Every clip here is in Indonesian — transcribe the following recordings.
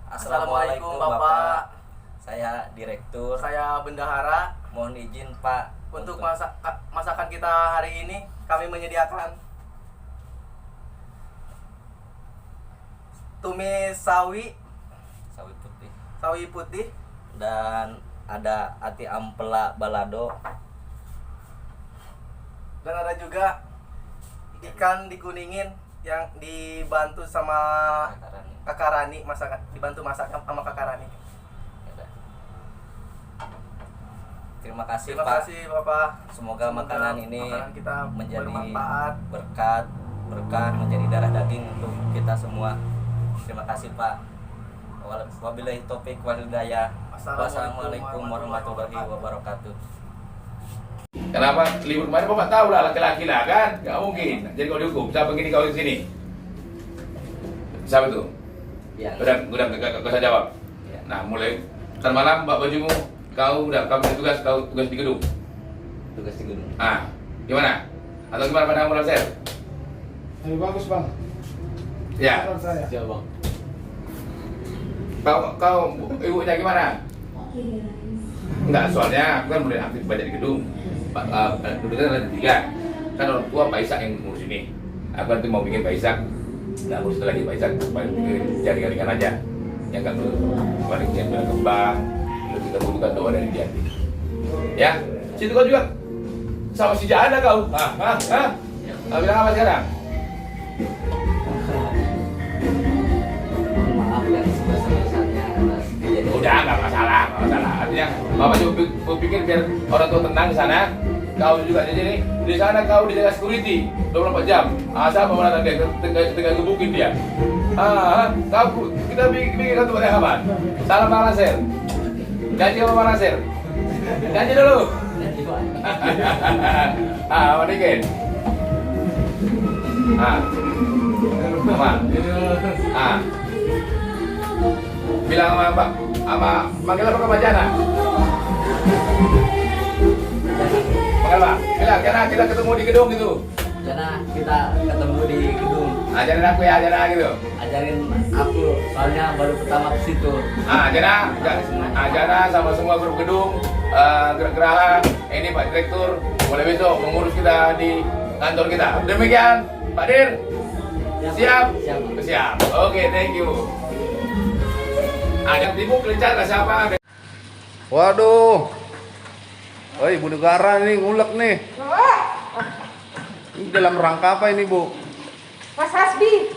Assalamualaikum Bapak. Saya Direktur. Saya Bendahara. Mohon izin Pak Untuk masakan kita hari ini kami menyediakan tumis sawi putih dan ada ati ampela balado dan ada juga ikan dikuningin yang dibantu sama Kakak Rani dibantu masak sama Kakak Rani. Terima kasih Terima Pak. kasih Bapak. Semoga makanan ini kita menjadi bermanfaat, berkah menjadi darah daging untuk kita semua. Terima kasih Pak. Wabillahi taufik wal hidayah. Wassalamualaikum warahmatullahi wabarakatuh. Kenapa libur kemarin Bapak tahu lah laki-laki lah kan? Gak mungkin. Jadi kalau dihukum, siapa begini kau di sini? Siapa itu? Ya. Udah gak usah jawab. Ya. Nah mulai ntar malam Mbak bajumu, kau punya tugas, tugas di gedung. Tugas di gedung. Ah, gimana? Atau gimana pada mulai share? Lebih bagus bang. Ya. Menurut saya. Siap Bang. Kau ibunya gimana? Enggak, soalnya aku kan mulai aktif banyak di gedung. Duduknya ada 3. Kan orang tua Pak Isak yang ngurus ini. Aku nanti mau bikin Pak Isak. Nggak ngurus lagi Pak Isak. Jaringan-jaringan aja. Yang nggak balik yang bilang kembang. Lalu kita butuhkan doa dari dia. Ya, situ kau juga sama si Jana kau. Kau bilang apa sekarang? Maaf yang sebesar-besarnya atas kejadian. Udah nggak masalah. Artinya Bapak juga pikir biar orang tua tenang di sana. Kau juga jadi di sana kau dijaga security 24 jam. Asal mau datang dia tengah gebukin dia. Kau kita bikin satu percakapan. Salam Bang Nasir. Janji sama Bang Nasir. Janji dulu. Mendingin. Bilang sama Pak, manggil apa ke Pak Jana? Manggil Pak, bilang Jana kita ketemu di gedung gitu. Jana kita ketemu di gedung. Ajarin aku ya, Jana gitu. Ajarin aku, soalnya baru pertama ke situ. Jana sama semua grup gedung, gerak-gerakan. Ini Pak Direktur, boleh besok mengurus kita di kantor kita. Demikian, Pak Dir. Siap? Siap. Oke, thank you. Yang tipu kelencar lah siapa? Waduh. Oh, Ibu Negara nih ngulek nih. Ini dalam rangka apa ini, Bu? Mas Hasbi,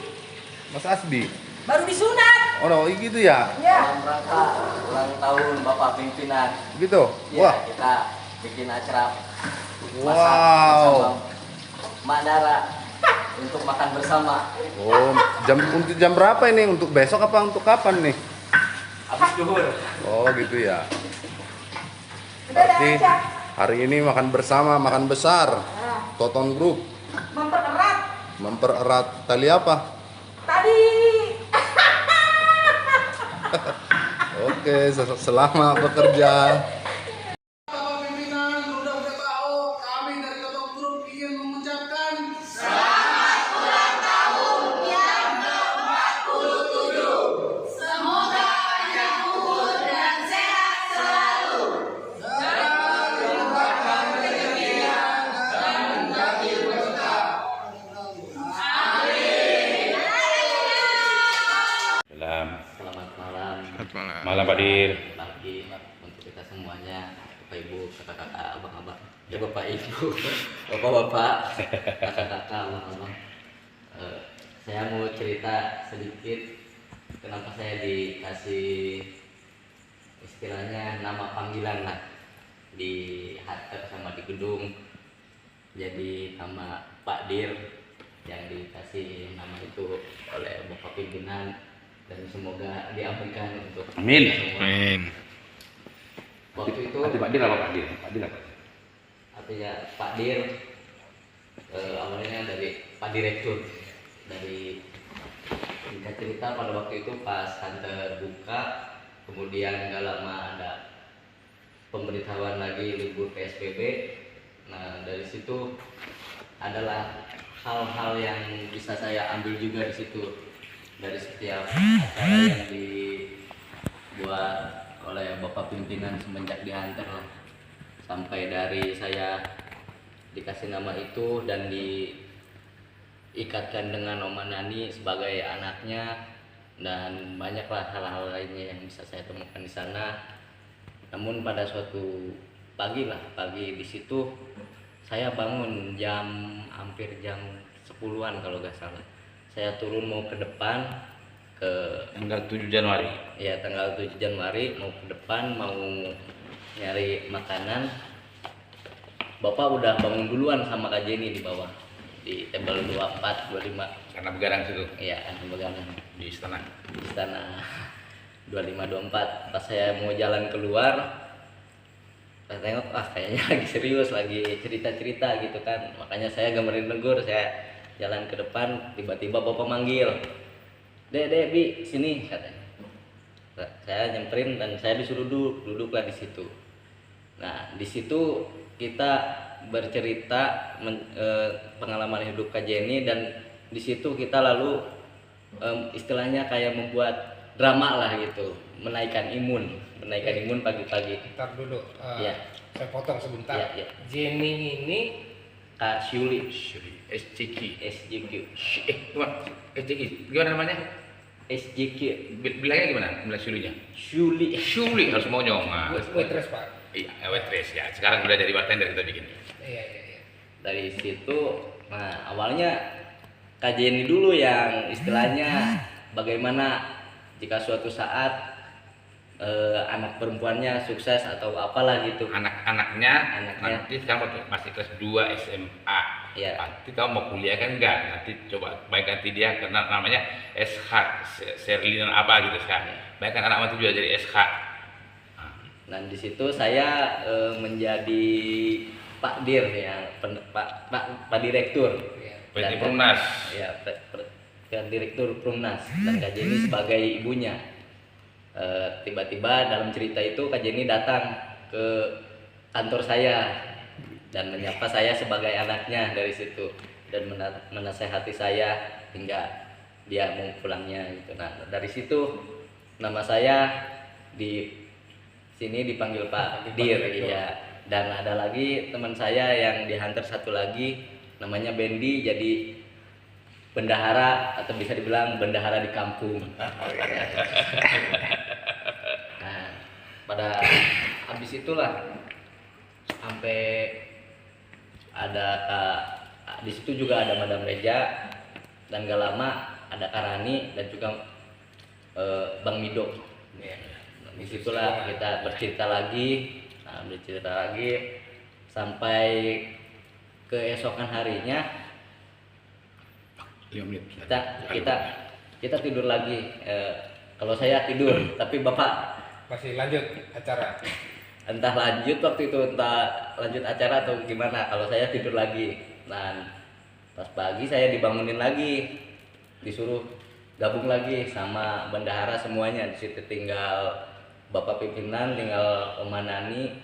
Mas Asbi. baru disunat. Oh, gitu ya? Ya. Dalam rangka ulang tahun Bapak Pimpinan. Gitu. Ya, Wah. kita bikin acara masak Wow. bersama Mak Dara untuk makan bersama. Oh, untuk jam berapa ini? Untuk besok apa untuk kapan nih? Habis zuhur. Oh, gitu ya. Udah ada Berarti aja. hari ini makan bersama, makan besar. Nah, Toton Group mempererat mempererat tali apa? tadi. Oke, selamat bekerja. Bapak pimpinan, udah tahu kami dari Totok Group ingin mengucapkan Selamat malam. Malam Pak Dir. Pagi untuk kita semuanya, Bapak Ibu, kakak-kakak, abang-abang. Ya Bapak Ibu, Bapak-bapak, kakak-kakak, abang-abang. Saya mau cerita sedikit kenapa saya dikasih istilahnya nama panggilan lah di Hatter sama di gedung. Jadi nama Pak Dir yang dikasih nama itu oleh Bapak Pimpinan, dan semoga diabaikan untuk Amin. kita semua. Waktu itu Pak Dir apa Pak Dir? Pak Dir apa? artinya Pak Dir awalnya dari Pak Direktur. Dari singkat cerita pada waktu itu pas kantor buka, kemudian nggak lama ada pemberitahuan lagi libur PSBB. Nah dari situ adalah hal-hal yang bisa saya ambil juga di situ, dari setiap acara yang pimpinan semenjak dihantar lah, sampai dari saya dikasih nama itu dan diikatkan dengan Oma Nani sebagai anaknya, dan banyaklah hal-hal lainnya yang bisa saya temukan di sana. Namun pada suatu pagi di situ saya bangun hampir jam 10-an kalau nggak salah. Saya turun mau ke depan ke Tanggal 7 Januari. ya tanggal 7 Januari mau ke depan mau nyari makanan. Bapak udah bangun duluan sama Kak Jenny di bawah di table 24 25. Karena begadang situ Iya, begadang di istana. di istana 25-24. Pas saya mau jalan keluar, saya tengok kayaknya lagi serius, lagi cerita-cerita gitu kan. Makanya saya gambarin negur, saya jalan ke depan, tiba-tiba bapak manggil, Dek, Bi, sini katanya. Saya nyamperin dan saya disuruh duduklah di situ. Nah, di situ kita bercerita pengalaman hidup Kak Jenny, dan di situ kita lalu istilahnya kayak membuat drama lah gitu, menaikkan imun pagi-pagi. Ntar dulu, Iya. saya potong sebentar. Iya. Jenny ini Kak Syuli, SCQ. SJQ, Gimana namanya? SJQ, Bilangnya gimana? Bilang Syulinya? Syuli. Syuli harus mau nyong. waitress Pak. Iya, waitress ya. Sekarang udah jadi bartender kita bikin. Iya. Dari situ, nah awalnya Kak Jenny dulu yang istilahnya bagaimana jika suatu saat anak perempuannya sukses atau apalah gitu. Anaknya Anaknya. nanti kamu masih kelas 2 SMA. Iya. Nanti kamu mau kuliah kan enggak? Nanti coba baik ganti dia karena namanya SH, Sherlina apa gitu sekarang. Baik kan anak itu juga jadi SH. Dan di situ saya menjadi Pak Dir ya, Pak Direktur. PT Dan- Perumnas. Ya, Direktur Perumnas, dan Kak Jenny sebagai ibunya. Tiba-tiba dalam cerita itu Kak Jenny datang ke kantor saya dan menyapa saya sebagai anaknya dari situ, dan menasehati saya hingga dia mau pulangnya gitu. Nah, dari situ nama saya di sini dipanggil Pak Dir ya. Dan ada lagi teman saya yang dihantar satu lagi namanya Bendi, jadi bendahara atau bisa dibilang bendahara di kampung. Nah, pada habis itulah sampai ada di situ juga ada Madam Reja, dan gak lama ada Karani dan juga Bang Mido. Ya, disitulah kita bercerita lagi, sampai keesokan harinya 5 menit. kita tidur lagi. Kalau saya tidur, tapi Bapak Masih lanjut acara. entah lanjut waktu itu, entah lanjut acara atau gimana. Kalau saya tidur lagi, dan pas pagi saya dibangunin lagi, disuruh gabung lagi sama bendahara semuanya. Di situ tinggal Bapak pimpinan, tinggal Oma Nani,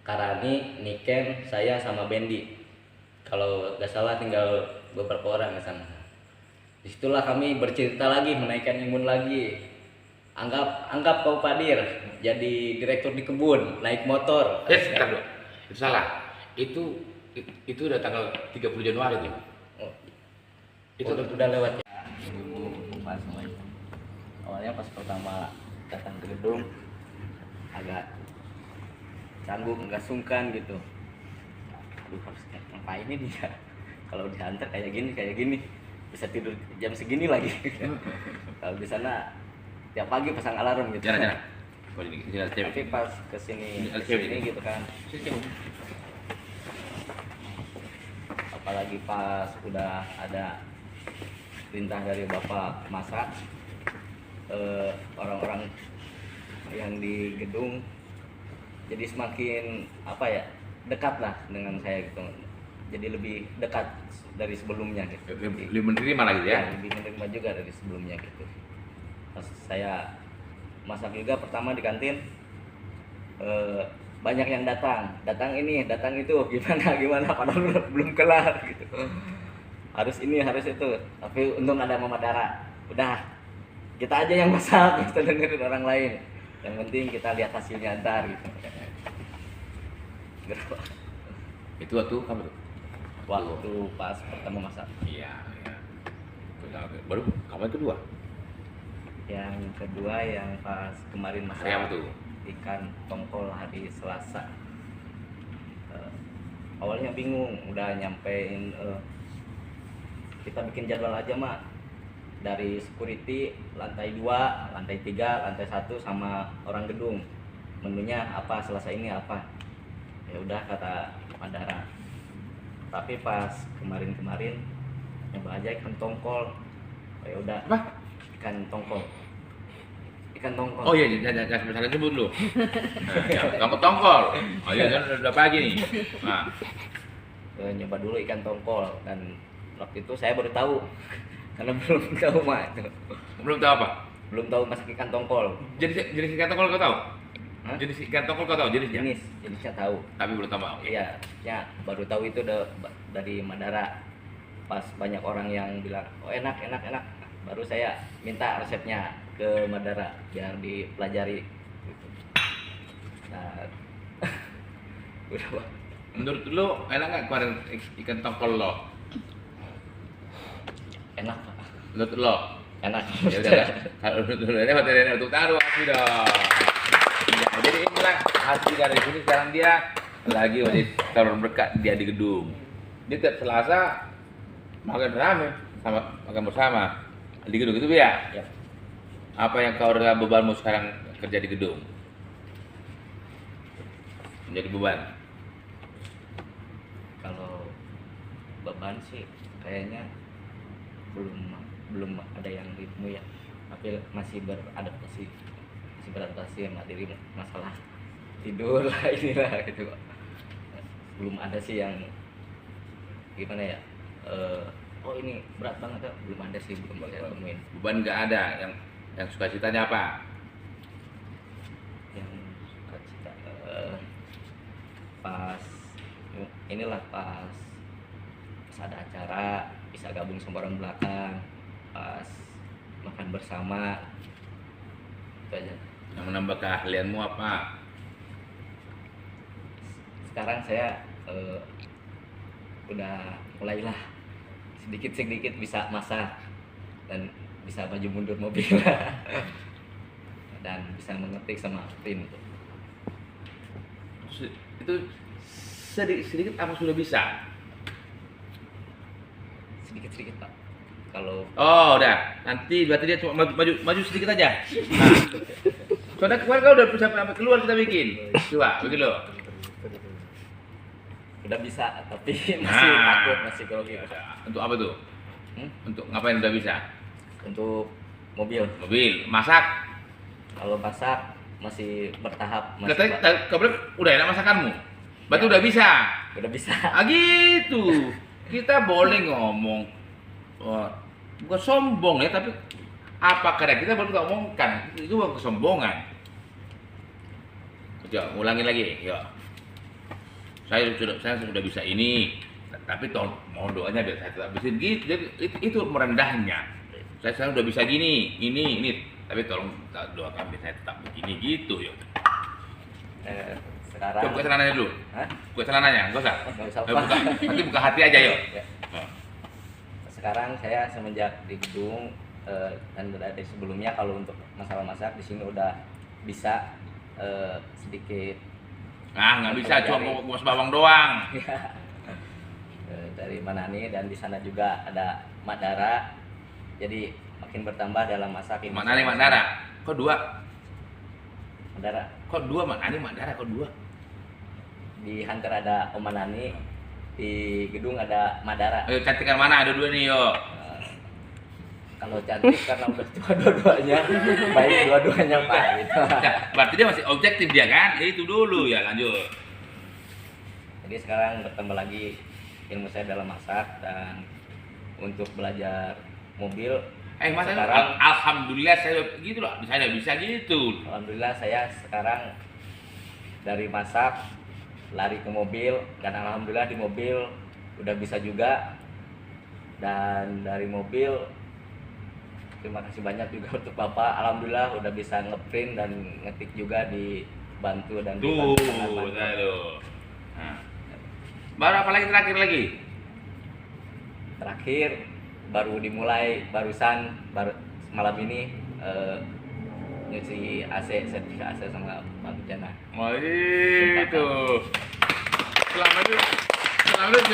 Karani, Niken, saya sama Bendi. Kalau nggak salah tinggal beberapa orang di sana. Disitulah kami bercerita lagi, menaikkan imun lagi. Anggap kau Pak Dir jadi direktur di kebun, naik motor. Sebentar dulu. Itu salah. Itu udah tanggal 30 Januari tuh. Oh, Itu udah lewat ya. Ibu pas semuanya. Awalnya pas pertama datang ke gedung agak canggung, agak sungkan gitu. Aduh, harus ngapain ini dia? Kalau diantar kayak gini bisa tidur jam segini lagi. Kalau di sana tiap pagi pasang alarm gitu. Jangan. Jelas Tapi pas kesini gitu kan, apalagi pas udah ada perintah dari Bapak masak, orang-orang yang di gedung jadi semakin dekat lah dengan saya gitu, jadi lebih dekat dari sebelumnya gitu. Lebih menerima lagi ya. Lebih menerima juga dari sebelumnya gitu. Pas saya masak juga pertama di kantin, banyak yang datang ini, datang itu, gimana padahal belum kelar gitu. Harus ini, harus itu, tapi untung ada Mama Dara. Udah, kita aja yang masak, kita dengerin orang lain. Yang penting kita lihat hasilnya ntar gitu. Itu waktu kapan tuh? Waktu pas pertama masak. Iya, iya. Baru kapan kedua? Yang kedua yang pas kemarin masak. Hari apa tuh? Ikan tongkol hari Selasa. Awalnya bingung, udah nyampein kita bikin jadwal aja mak, dari security lantai 2, lantai 3, lantai 1 sama orang gedung, menunya apa Selasa ini apa, ya udah kata Mandara. Tapi pas kemarin nyoba aja ikan tongkol, ya udah. Apa? Ikan tongkol. Oh iya, jangan sampai sebut lu. Tongkol. Oh iya, kan udah pagi nih. Nah, Nyoba dulu ikan tongkol, dan waktu itu saya baru tahu karena belum tahu mak itu. belum tahu apa? Belum tahu masak ikan tongkol. Jenis ikan tongkol kau tahu? Hah? Jenis ikan tongkol kau tahu jenisnya? Jenisnya tahu. Tapi belum tahu. Oke. Iya, ya baru tahu itu dari Mandara. Pas banyak orang yang bilang, oh enak. Baru saya minta resepnya ke Mandara biar dipelajari. Gitu. Nah, udah Pak. Menurut lu enak nggak kemarin ikan tongkol lo? Enak Pak. Menurut lo? Enak. Ya udah lah. Kalau menurut lu ini materinya untuk taruh asli dong. Ya, jadi inilah hasil dari sini. Sekarang dia lagi taruh berkat dia di gedung. Dia tiap Selasa makan rame sama makan bersama di gedung itu ya. Ya. Apa yang kau rasa bebanmu sekarang kerja di gedung? Menjadi beban. Kalau beban sih kayaknya belum ada yang ritme ya, tapi masih beradaptasi sama diri, masalah tidur lah inilah gitu. Belum ada sih yang gimana ya, oh ini berat banget ya, belum ada sih, belum saya temuin. Beban nggak ada. Yang suka citanya apa? Yang suka cita pas ada acara bisa gabung sama orang belakang, pas makan bersama, itu aja. Yang menambah keahlianmu apa? Sekarang saya udah mulailah sedikit bisa masak dan bisa maju mundur mobil dan bisa mengetik sama print. Itu sedikit apa sudah bisa? Sedikit Pak. Kalau Oh udah, nanti berarti dia cuma maju sedikit aja. Nah. Soalnya kemarin kau udah bisa sampai keluar kita bikin. Coba bikin lo. udah bisa tapi masih takut, masih grogi. Untuk apa tuh? Hmm? Untuk ngapain udah bisa? Untuk mobil. Mobil, masak. Kalau masak masih bertahap, masih Katanya kabar udah enak masakanmu. Berarti Ya. udah bisa. udah bisa. Ah gitu. Kita boleh ngomong bukan sombong ya, tapi apa karena kita baru kita omongkan itu bukan kesombongan. Coba ulangin lagi, yuk. Saya sudah bisa ini, tapi tolong mohon doanya biar saya tetap bisa gitu. Jadi itu merendahnya. Saya udah bisa gini, ini, tapi tolong doakan biar saya tetap begini gitu, yuk. Sekarang Coba buka celananya dulu. Hah? Buka celananya, enggak usah. Nggak usah, Buka. Pak. Nanti buka hati aja, yuk. Ya. Sekarang saya semenjak di gedung dan dari sebelumnya kalau untuk masalah masak di sini udah bisa sedikit. Nah, nggak bisa cuma kupas bawang doang. Dari Manani, dan di sana juga ada Mandara, jadi makin bertambah dalam masak ini. Manani Mandara. Kok dua? Mandara. Kok dua Manani Mandara? Kok dua? Di Hunter ada Om Manani, di gedung ada Mandara. Ayo cantikan mana? Ada dua nih, yuk. Kalau cantik karena udah tua dua-duanya, baik dua-duanya Pak. Gitu. Ya, berarti dia masih objektif dia kan? Ya, itu dulu ya, lanjut. Jadi sekarang bertambah lagi ilmu saya dalam masak, dan untuk belajar mobil. Mas, sekarang alhamdulillah saya gitu loh, bisa gitu. alhamdulillah saya sekarang dari masak lari ke mobil, dan alhamdulillah di mobil udah bisa juga, dan dari mobil terima kasih banyak juga untuk Bapak. Alhamdulillah udah bisa ngeprint dan ngetik juga dibantu dan Tuh, dibantu dengan bantu. aduh. Nah. Baru apa lagi terakhir lagi? Terakhir baru dimulai barusan malam ini nyuci AC, sertifikat AC sama Bang Jana. Oh itu. Selama itu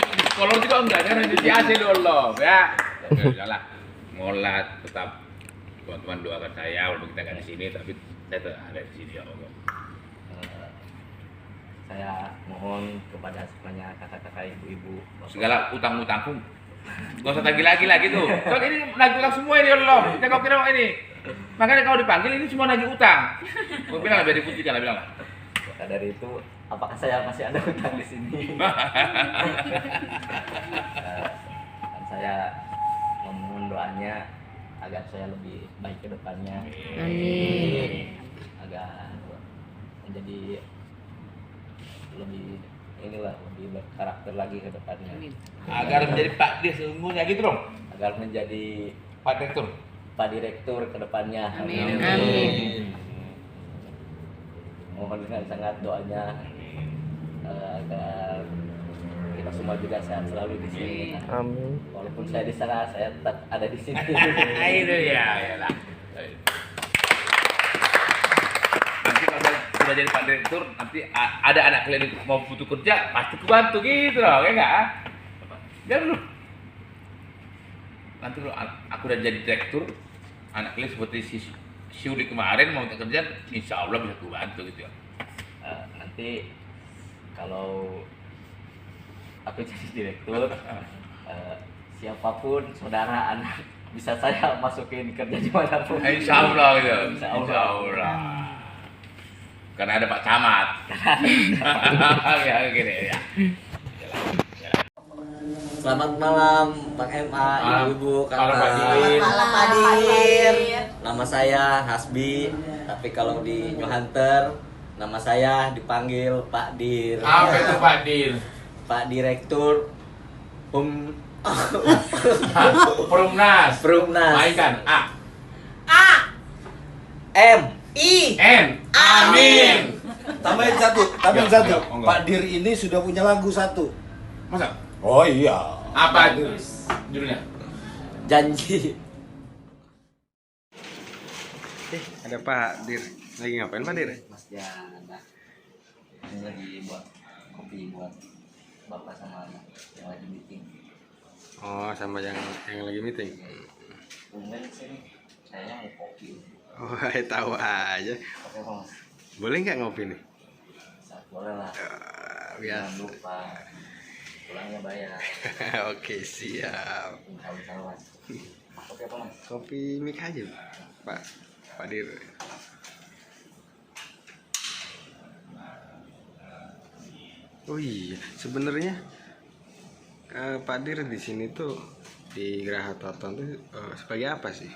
di sekolah juga enggak ada di AC dulu ya. Oke, janganlah. Ngolat tetap teman-teman doakan saya walaupun kita nggak di sini tapi saya tetap ada di sini ya Allah. Saya mohon kepada semuanya kakak-kakak, ibu-ibu, Segala utang-utangku gak usah tagih lagi tuh. Soalnya ini nagih utang semua ini ya Allah. Kita kau kira ini. Makanya kalau dipanggil ini semua nagih utang. Gue bilang lah biar diputihkan lah bilang lah. Maka dari itu, apakah saya masih ada hutang di sini? Dan saya memohon doanya agar saya lebih baik ke depannya. Amin. Agar menjadi lebih lebih berkarakter lagi ke depannya. Agar menjadi Pak Dir sesungguhnya gitu dong. Agar menjadi Pak Direktur. Pak Direktur ke depannya. Amin. Amin. Mohon dengan sangat doanya agar kita semua juga sehat selalu di sini. Amin. Walaupun saya di sana, saya tetap ada di sini. Itu ya lah. Nanti kalau sudah jadi Pak Direktur, nanti ada anak kalian yang mau butuh kerja, pasti aku bantu gitu loh, ya enggak? Jangan dulu. Nanti kalau aku udah jadi direktur, anak kalian seperti si Uli kemarin mau kerja, insya Allah bisa aku bantu gitu ya. Nanti kalau aku jadi direktur, siapapun saudara anak bisa saya masukin kerja di manapun. Insya Allah gitu. Insya Insya Allah. Allah. Karena ada Pak Camat. Ya gini ya. Selamat malam Bang MA, ibu-ibu, Malam, kakak. Pak Dir. Malam Pak Dir. Nama saya Hasbi, tapi kalau di New Hunter nama saya dipanggil Pak Dir. Apa itu Pak Dir? Pak Direktur Perumnas. Perumnas. Mainkan A. M. N. Amin. Tambahin satu. Ya, ya, enggak. Pak Dir ini sudah punya lagu satu. Masa? Oh iya. Apa itu judulnya? Janji. Ada Pak Dir. Lagi ngapain Pak Dir? Mas Jana. Ini lagi buat kopi buat bapak sama anak yang lagi meeting. Oh, sama yang lagi meeting. Kemudian sini saya mau kopi. Oh, tahu aja. Oke Mas, Boleh nggak ngopi nih? saat boleh lah. Jangan Biasa. lupa pulangnya bayar. Oke, siap. Kalau Mas. Oke apa Mas? Kopi mik aja, Pak. Pak Dir. Oh iya, sebenarnya Pak Dir di sini tuh di Geraha Toton tuh sebagai apa sih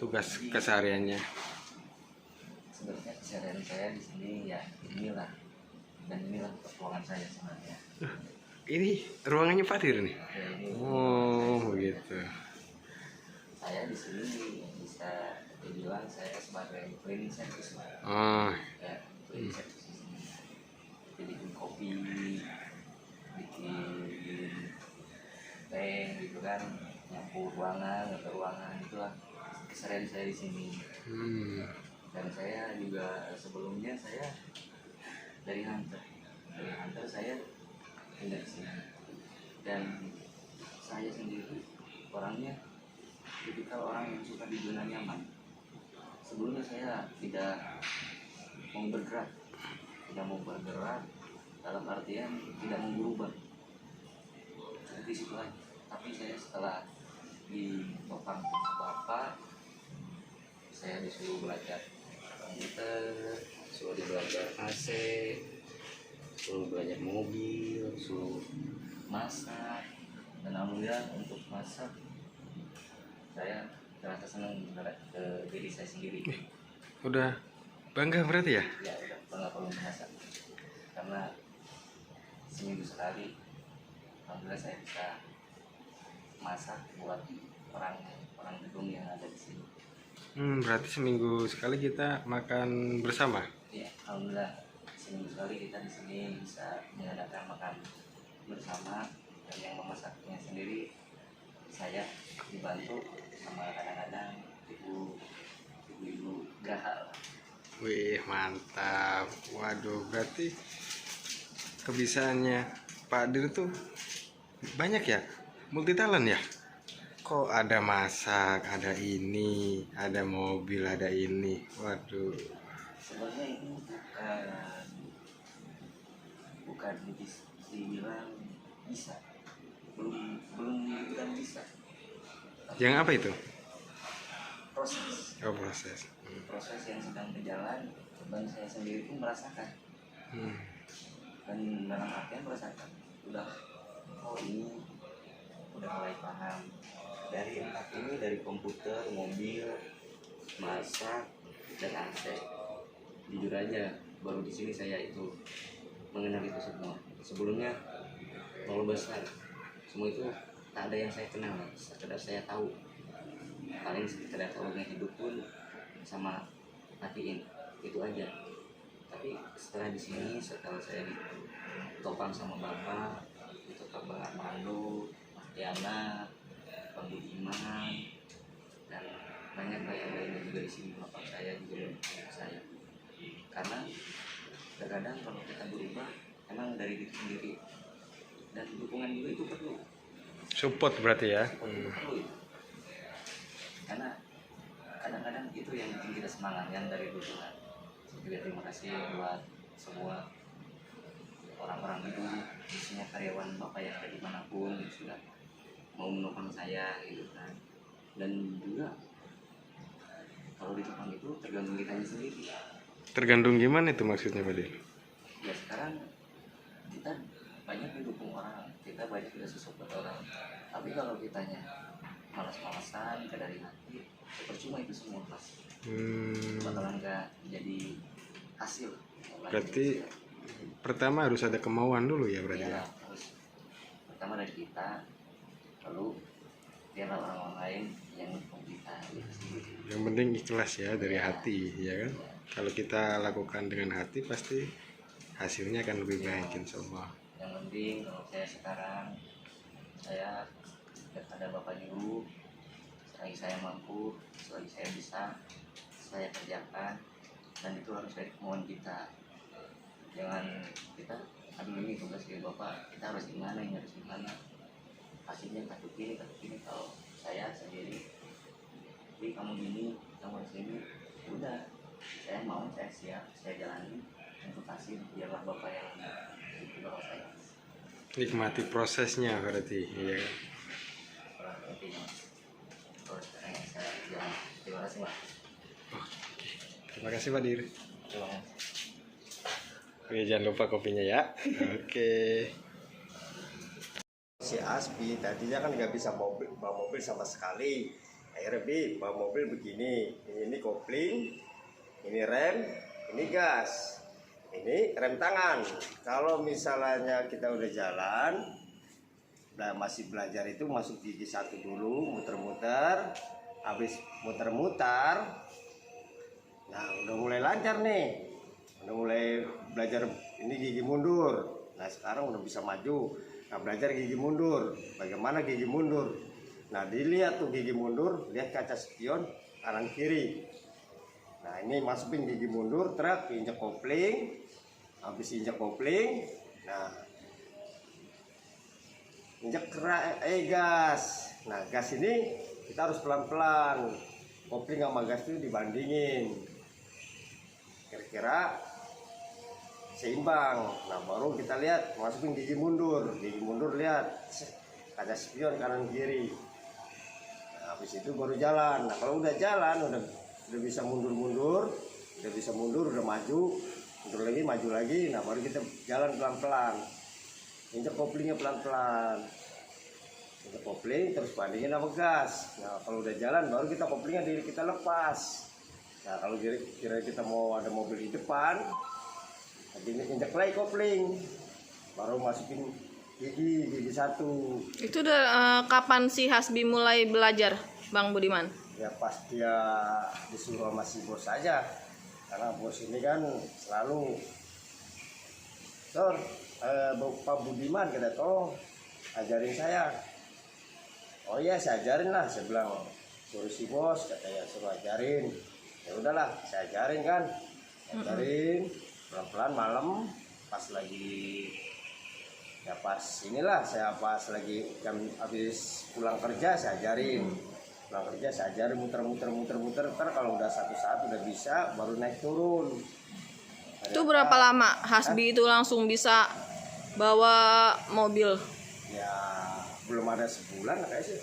tugas kesehariannya? Sebenarnya keseharian saya di sini ya inilah dan inilah ruangan saya sebenarnya. Ini ruangannya Pak Dir nih. Ya, ini Oh, begitu. saya di sini bisa dibilang saya sebagai cleaning service Mas. Oh, Ya, cleaning service di sini. Jadi bikin kopi, bikin teh gitu kan, nyapu ruangan, ngeter ruangan, itulah keseharian saya di sini. Dan saya juga sebelumnya saya dari Hunter. Dari Hunter saya tinggal di sini. Dan saya sendiri orangnya tipikal orang yang suka di zona nyaman. Sebelumnya saya tidak mau bergerak, dalam artian tidak mau berubah. Seperti situ aja. Tapi saya setelah ditopang bapak, saya disuruh belajar komputer, suruh belajar AC, suruh belajar mobil, suruh masak. Dan alhamdulillah untuk masak saya terasa senang terhadap ke diri saya sendiri. udah bangga berarti ya? Ya udah nggak perlu masak karena seminggu sekali alhamdulillah saya bisa masak buat orang orang gedung yang ada di sini. Berarti seminggu sekali kita makan bersama. Ya, alhamdulillah seminggu sekali kita di sini bisa mengadakan makan bersama, dan yang memasaknya sendiri saya dibantu sama kadang-kadang ibu-ibu gahal. Wih, mantap. Waduh, berarti kebisaannya Pak Dir tuh banyak ya, multi talent ya. Kok ada masak, ada ini, ada mobil, ada ini. Waduh. Sebenarnya itu bukan dibilang bisa, belum dibilang bisa. Yang apa itu? Proses Oh, proses. proses yang sedang berjalan, dan saya sendiri pun merasakan, dan dalam artian merasakan udah, oh ini udah mulai paham dari empat ini, dari komputer, mobil, masak, dan AC. Jujur aja, baru di sini saya itu mengenal itu semua. Sebelumnya mau besar, semua itu tak ada yang saya kenal, sekedar saya tahu, paling sekedar tahunya hidup pun sama matiin itu aja. Tapi setelah di sini, setelah saya ditopang sama bapak, ditopang Bang Armando, Mas Diana, Bang Budiman, dan banyak yang lainnya juga di sini. Bapak saya juga mendukung saya, karena terkadang kalau kita berubah emang dari diri sendiri, dan dukungan juga itu perlu. Support berarti ya. Support itu perlu itu. Karena kadang-kadang itu yang bikin kita semangat, yang dari dukungan. Juga terima kasih buat semua orang-orang itu, khususnya karyawan bapak yang ada dimanapun sudah mau menopang saya gitu kan. Dan juga kalau ditopang itu tergantung kitanya sendiri. Tergantung gimana itu maksudnya Pak Dir? Ya sekarang kita banyak didukung orang, kita banyak disupport orang. Tapi kalau kitanya malas-malasan, gak dari hati, ya percuma itu semua pas. Bakalan gak jadi hasil. Berarti pertama harus ada kemauan dulu ya berarti Ya, ya. harus pertama dari kita, lalu biarlah orang-orang lain yang mendukung kita gitu sih. Yang penting ikhlas ya, dari hati ya kan. Kalau kita lakukan dengan hati pasti hasilnya akan lebih baik insya Allah. Yang penting kalau saya sekarang, saya ada bapak ibu, selagi saya mampu, selagi saya bisa, saya kerjakan, dan itu harus dari kemauan kita. Jangan kita, aduh ini tugas dari bapak, kita harus gimana, ini harus gimana, hasilnya takut ini. Kalau saya sendiri, jadi kamu gini, kamu harus ini, udah, saya mau, saya siap, saya jalani untuk hasil, biarlah bapak yang itu bapak saya. Nikmati prosesnya berarti ya kan. Terima kasih Pak. Terima kasih Pak Dir. Terima kasih. Oke, jangan lupa kopinya ya. Oke. Si Aspi tadinya kan nggak bisa bawa mobil sama sekali. Akhirnya bawa mobil begini, ini kopling, ini rem, ini gas, ini rem tangan. Kalau misalnya kita udah jalan, udah masih belajar itu masuk gigi satu dulu, muter-muter, habis muter-muter, nah udah mulai lancar nih, udah mulai belajar ini gigi mundur. Nah sekarang udah bisa maju. Nah belajar gigi mundur, bagaimana gigi mundur. Nah dilihat tuh gigi mundur, lihat kaca spion kanan kiri. Nah ini masukin gigi mundur, truk injek kopling, habis injek kopling, nah injek gas. Nah gas ini kita harus pelan-pelan, kopling sama gas itu dibandingin, kira-kira seimbang. Nah baru kita lihat masukin gigi mundur lihat kaca spion kanan kiri. Nah, habis itu baru jalan. Nah kalau udah jalan udah bisa mundur, udah maju, mundur lagi, maju lagi. Nah baru kita jalan pelan-pelan, injek koplingnya pelan-pelan, injek kopling terus bandingin sama gas. Nah kalau udah jalan baru kita koplingnya kita lepas. Nah kalau kira kita mau ada mobil di depan, injek lagi kopling, baru masukin gigi 1. Itu udah kapan si Hasbi mulai belajar, Bang Budiman? Ya pas dia disuruh sama si bos aja, karena bos ini kan selalu Pak Budiman kata tolong ajarin saya. Oh iya saya ajarin lah, saya bilang suruh si bos katanya suruh ajarin. Ya udahlah saya ajarin kan, ajarin pelan-pelan malam pas lagi ya pas inilah saya pas lagi jam habis pulang kerja saya ajarin. Pulang kerja saya ajarin muter. Ntar kalau udah satu saat udah bisa baru naik turun. Itu berapa lama Hasbi itu langsung bisa bawa mobil? Ya belum ada sebulan kayaknya sih.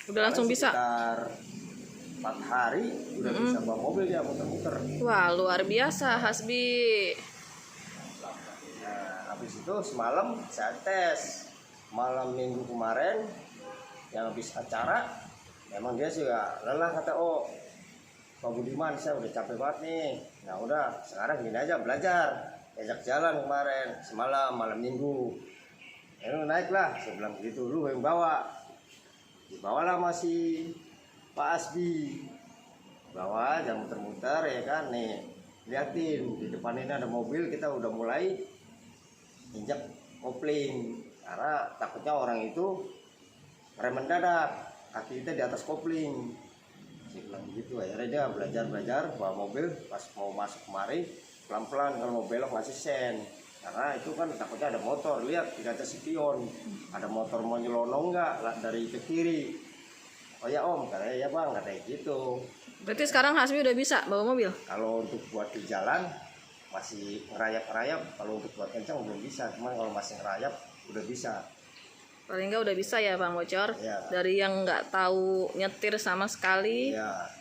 Udah langsung bisa? Sekitar 4 hari udah bisa bawa mobil dia muter-muter. Wah, luar biasa Hasbi. Nah habis itu semalam saya tes. Malam minggu kemarin yang habis acara emang dia juga lelah kata Pak Budiman saya udah capek banget nih. Nah udah sekarang gini aja belajar, ajak jalan kemarin semalam malam minggu. Ya lu naik lah, saya bilang gitu, lu yang bawa. Dibawalah masih Pak Asbi. Bawa aja muter-muter ya kan nih. Liatin di depan ini ada mobil, kita udah mulai injak kopling. Karena takutnya orang itu rem mendadak, kaki kita di atas kopling. Saya bilang gitu, akhirnya dia belajar bawa mobil. Pas mau masuk kemari pelan-pelan, kalau mau belok ngasih sen. Karena itu kan takutnya ada motor, lihat di kaca spion ada motor mau nyelonong nggak dari ke kiri. Oh ya om, katanya ya bang, katanya gitu. Berarti sekarang Hasbi udah bisa bawa mobil? Kalau untuk buat di jalan masih ngerayap-ngerayap, kalau untuk buat kencang belum bisa. Cuman kalau masih ngerayap udah bisa. Paling nggak udah bisa ya Bang Bocor? Ya. Dari yang nggak tahu nyetir sama sekali. Ya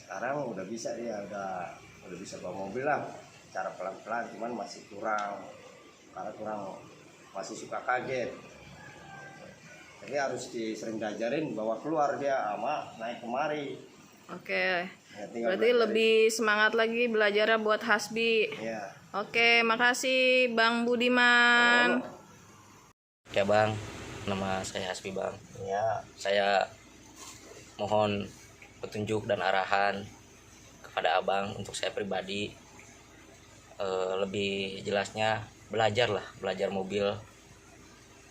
sekarang udah bisa ya, udah bisa bawa mobil lah. Cara pelan-pelan, cuman masih kurang, karena masih suka kaget. Jadi harus sering diajarin bawa keluar dia sama naik kemari. Oke. Ya, tinggal Berarti belajar. lebih semangat lagi belajarnya buat Hasbi. Ya. Oke, makasih Bang Budiman. Ya bang, nama saya Hasbi bang. Ya. Saya mohon petunjuk dan arahan kepada abang untuk saya pribadi. Lebih jelasnya belajar mobil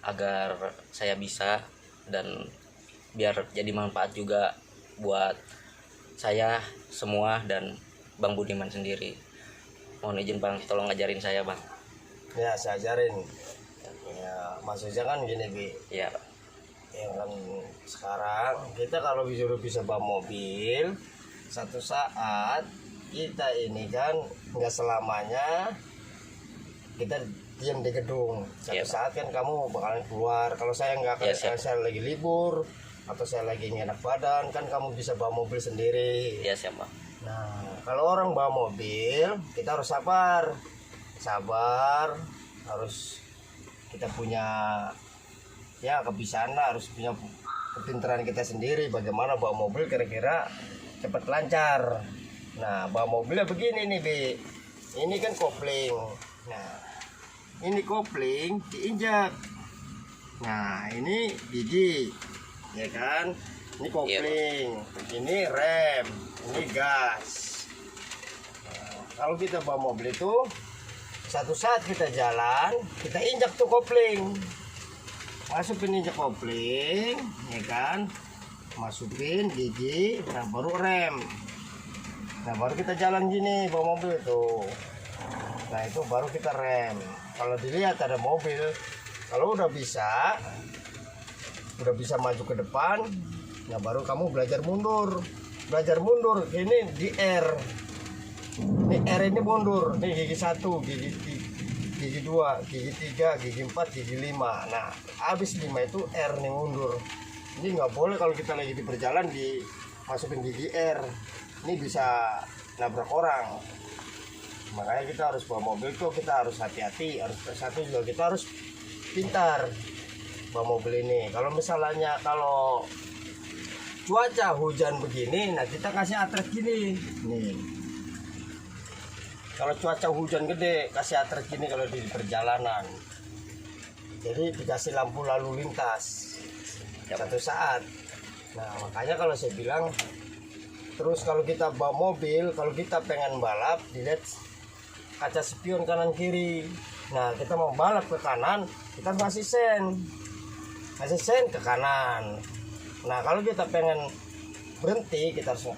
agar saya bisa dan biar jadi manfaat juga buat saya semua dan Bang Budiman sendiri. Mohon izin bang, tolong ngajarin saya bang. Ya saya ajarin. Ya maksudnya kan gini Bi. Ya Ya kan sekarang kita kalau bisa bawa mobil, satu saat kita ini kan nggak selamanya kita diam di gedung. Satu saat kan kamu bakalan keluar. Kalau saya nggak, saya lagi libur atau saya lagi nggak enak badan, kan kamu bisa bawa mobil sendiri. ya siapa. Nah kalau orang bawa mobil kita harus sabar, harus kita punya ya kebiasaan lah, harus punya kepintaran kita sendiri bagaimana bawa mobil kira-kira cepat lancar. Nah bawa mobilnya begini nih Bi, ini kan kopling. Nah ini kopling diinjak. Nah ini gigi ya kan, ini kopling, ini rem, ini gas. Nah, kalau kita bawa mobil itu satu saat kita jalan kita injak tuh kopling, masukin injak kopling ya kan, masukin gigi, nah baru rem. Nah baru kita jalan gini bawa mobil itu. Nah itu baru kita rem. Kalau dilihat ada mobil, kalau udah bisa maju ke depan, nah baru kamu belajar mundur. Ini di R. Ini R ini mundur. Ini gigi 1, gigi 2, gigi 3, gigi 4, gigi 5. Nah habis 5 itu R nih mundur. Ini nggak boleh kalau kita lagi di perjalanan dimasukin gigi R. Ini bisa nabrak orang. Makanya kita harus bawa mobil tuh kita harus hati-hati, harus satu juga kita harus pintar bawa mobil ini. Kalau misalnya kalau cuaca hujan begini, nah kita kasih atret gini nih. Kalau cuaca hujan gede kasih atret gini kalau di perjalanan. jadi dikasih lampu lalu lintas satu saat. Nah makanya kalau saya bilang, terus kalau kita bawa mobil, kalau kita pengen balap, dilihat kaca spion kanan kiri. Nah kita mau balap ke kanan, kita ngasih sen ke kanan. Nah kalau kita pengen berhenti, kita harus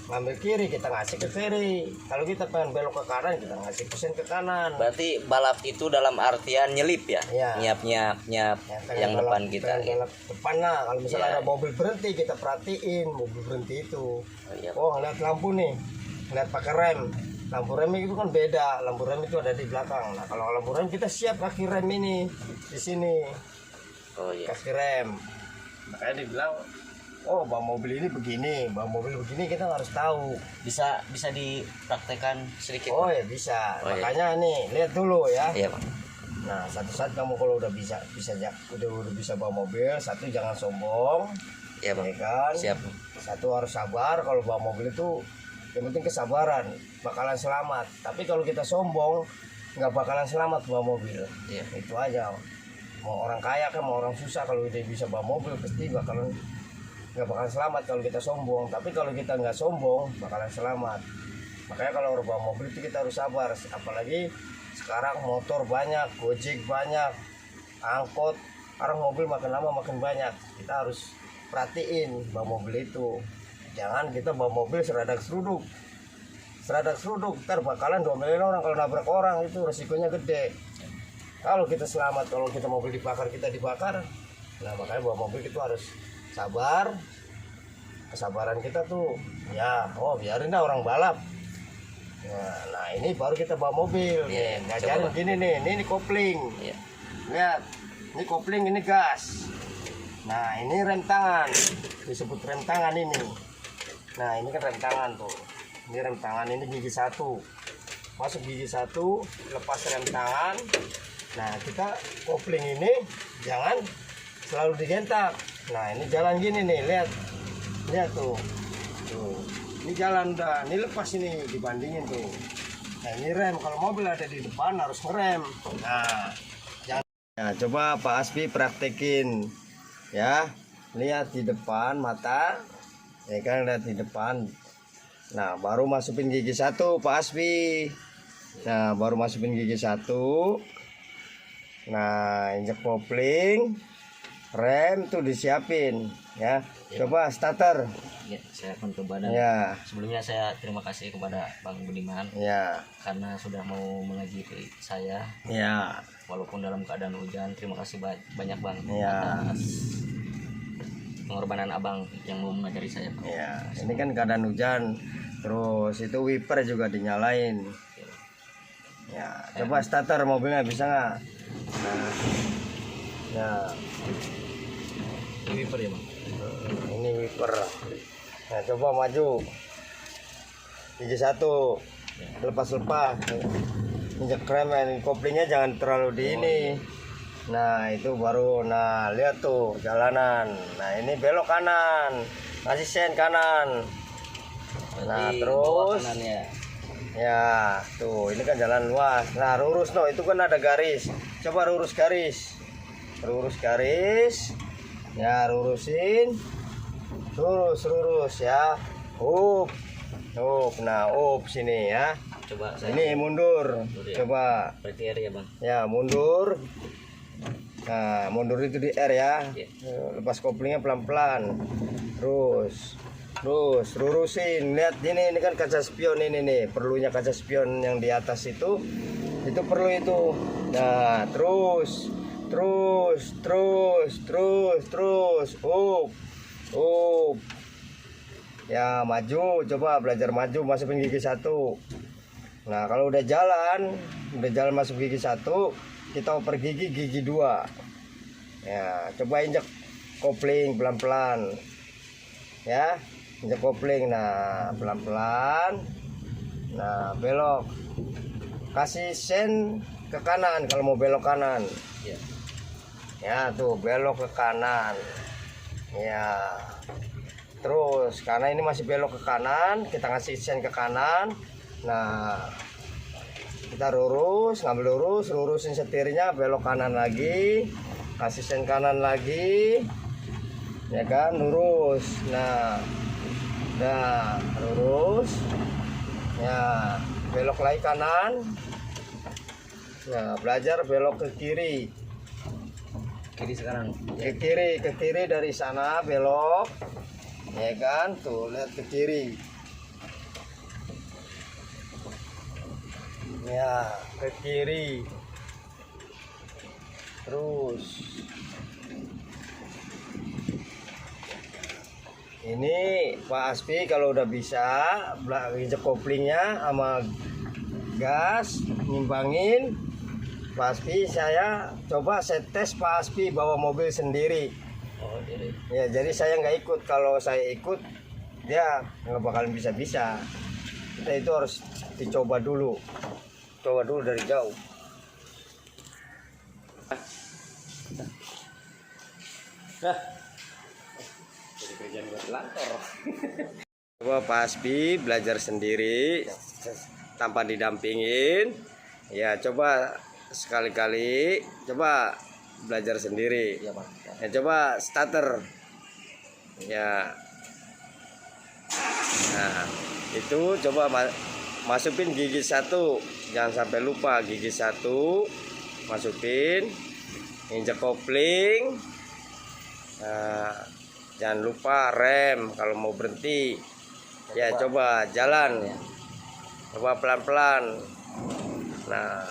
ngambil kiri, kita ngasih ke kiri. Kalau kita pengen belok ke kanan, kita ngasih sen ke kanan. Berarti balap itu dalam artian nyelip ya? Iya. Nyap Ya, yang balap, depan kita. pengen balap depan lah. Kalau misalnya Iya. ada mobil berhenti, kita perhatiin mobil berhenti itu. Iya. Oh ngeliat lampu nih, ngeliat pakai rem. Lampu rem itu kan beda, lampu rem itu ada di belakang. Nah kalau lampu rem kita siap kaki rem ini di sini, Oh iya. kaki rem. Makanya dibilang, oh bawa mobil ini begini, bawa mobil begini, kita harus tahu. Bisa dipraktekkan sedikit. Oh Pak? ya bisa. Oh, iya. Makanya nih lihat dulu ya. Iya Pak. Nah satu saat kamu kalau udah bisa udah bisa bawa mobil, satu jangan sombong, Iya Pak. ya kan? Siap. Satu harus sabar. Kalau bawa mobil itu yang penting kesabaran, bakalan selamat. Tapi kalau kita sombong, nggak bakalan selamat bawa mobil. Iya. Itu aja. Mau orang kaya kan, mau orang susah, kalau dia bisa bawa mobil pasti nggak bakalan selamat kalau kita sombong. Tapi kalau kita nggak sombong, bakalan selamat. Makanya kalau orang bawa mobil itu kita harus sabar. Apalagi sekarang motor banyak, gojek banyak, angkot, orang mobil makin lama makin banyak. Kita harus perhatiin bawa mobil itu. Jangan kita bawa mobil seradak seruduk, ntar bakalan domelin orang. Kalau nabrak orang itu resikonya gede. Kalau kita selamat, kalau kita mobil dibakar, kita dibakar. Nah makanya bawa mobil itu harus sabar. Kesabaran kita tuh ya, oh biarin dah orang balap. Nah ini baru kita bawa mobil. Iya, Ngajarin coba. gini nih, ini kopling. Iya. Lihat, ini kopling, ini gas. Nah ini rem tangan, disebut rem tangan ini. Nah ini kan rem tangan tuh. Ini rem tangan, ini gigi satu. Masuk gigi satu, lepas rem tangan. Nah kita kopling ini jangan selalu digentak. Nah ini jalan gini nih, lihat tuh. Ini jalan dah, ini lepas ini dibandingin tuh. Nah ini rem, kalau mobil ada di depan harus ngerem. Nah, nah coba Pak Asbi praktekin ya. Lihat di depan mata, ya kan, lihat di depan. Nah baru masukin gigi satu Pak Asbi. Nah baru masukin gigi satu. Nah injek kopling, rem tuh disiapin ya. Coba starter. Ya, saya akan ke badan. Ya. Sebelumnya saya terima kasih kepada Bang Budiman Ya. karena sudah mau mengajari saya Ya. walaupun dalam keadaan hujan. Terima kasih banyak Bang Ya. atas pengorbanan Abang yang mau mengajari saya Bang. Ya, ini kan keadaan hujan. Terus itu wiper juga dinyalain. Ya, coba starter mobilnya bisa nggak? Nah, ya, Ini wiper ya Bang. ini wiper. Nah, coba maju. Gigi satu, lepas. Injek rem, ini koplingnya jangan terlalu di ini. Nah, itu baru. Nah, lihat tuh jalanan. Nah, ini belok kanan, kasih sen kanan. Nah, Berarti bawah terus. kanan ya. Ya, tuh ini kan jalan luas. Nah, lurus no, itu kan ada garis. Coba lurus garis. Lurus garis. Ya, lurusin. Lurus ya. Up. Nah, sini ya. Coba saya Ini mundur. ya. Coba. berarti R ya Bang. Ya, mundur. Nah, mundur itu di R ya. Iya. Lepas koplingnya pelan-pelan. Terus lurusin. Lihat ini kan kaca spion ini nih. Perlunya kaca spion yang di atas itu perlu itu. Nah, terus. Up. Ya, maju. Coba belajar maju, masukin gigi satu. Nah, kalau udah jalan masuk gigi satu, kita oper gigi dua. Ya, coba injek kopling pelan-pelan. Ya, injek kopling. Nah, pelan-pelan. Nah, belok. Kasih sen ke kanan kalau mau belok kanan. Iya. Ya, tuh belok ke kanan. Ya. Terus karena ini masih belok ke kanan, kita ngasih sen ke kanan. Nah, kita lurus, ngambil lurus, lurusin setirnya, belok kanan lagi, kasih sen kanan lagi, ya kan, lurus. Nah lurus, ya belok lagi kanan. Nah, belajar belok ke kiri. Kiri sekarang. Ke kiri dari sana belok, ya kan, tuh lihat ke kiri. Ya, ke kiri. Terus ini Pak Aspi kalau udah bisa injek koplingnya sama gas, nyimbangin. Pak Aspi, saya coba saya tes Pak Aspi bawa mobil sendiri. Oh, jadi Ya, jadi saya nggak ikut. Kalau saya ikut, dia nggak bakalan bisa-bisa. Kita itu harus dicoba dulu. Coba dulu dari jauh. Jadi kerjaan buat lantor. Coba Pak Aspi belajar sendiri tanpa didampingin. Ya, coba sekali-kali coba belajar sendiri. ya Pak. Ya, coba starter. Ya. Nah, itu coba masukin gigi 1. Jangan sampai lupa gigi 1. Masukin. Injek kopling. Nah, jangan lupa rem kalau mau berhenti. Ya, coba jalan. Coba pelan-pelan. Nah,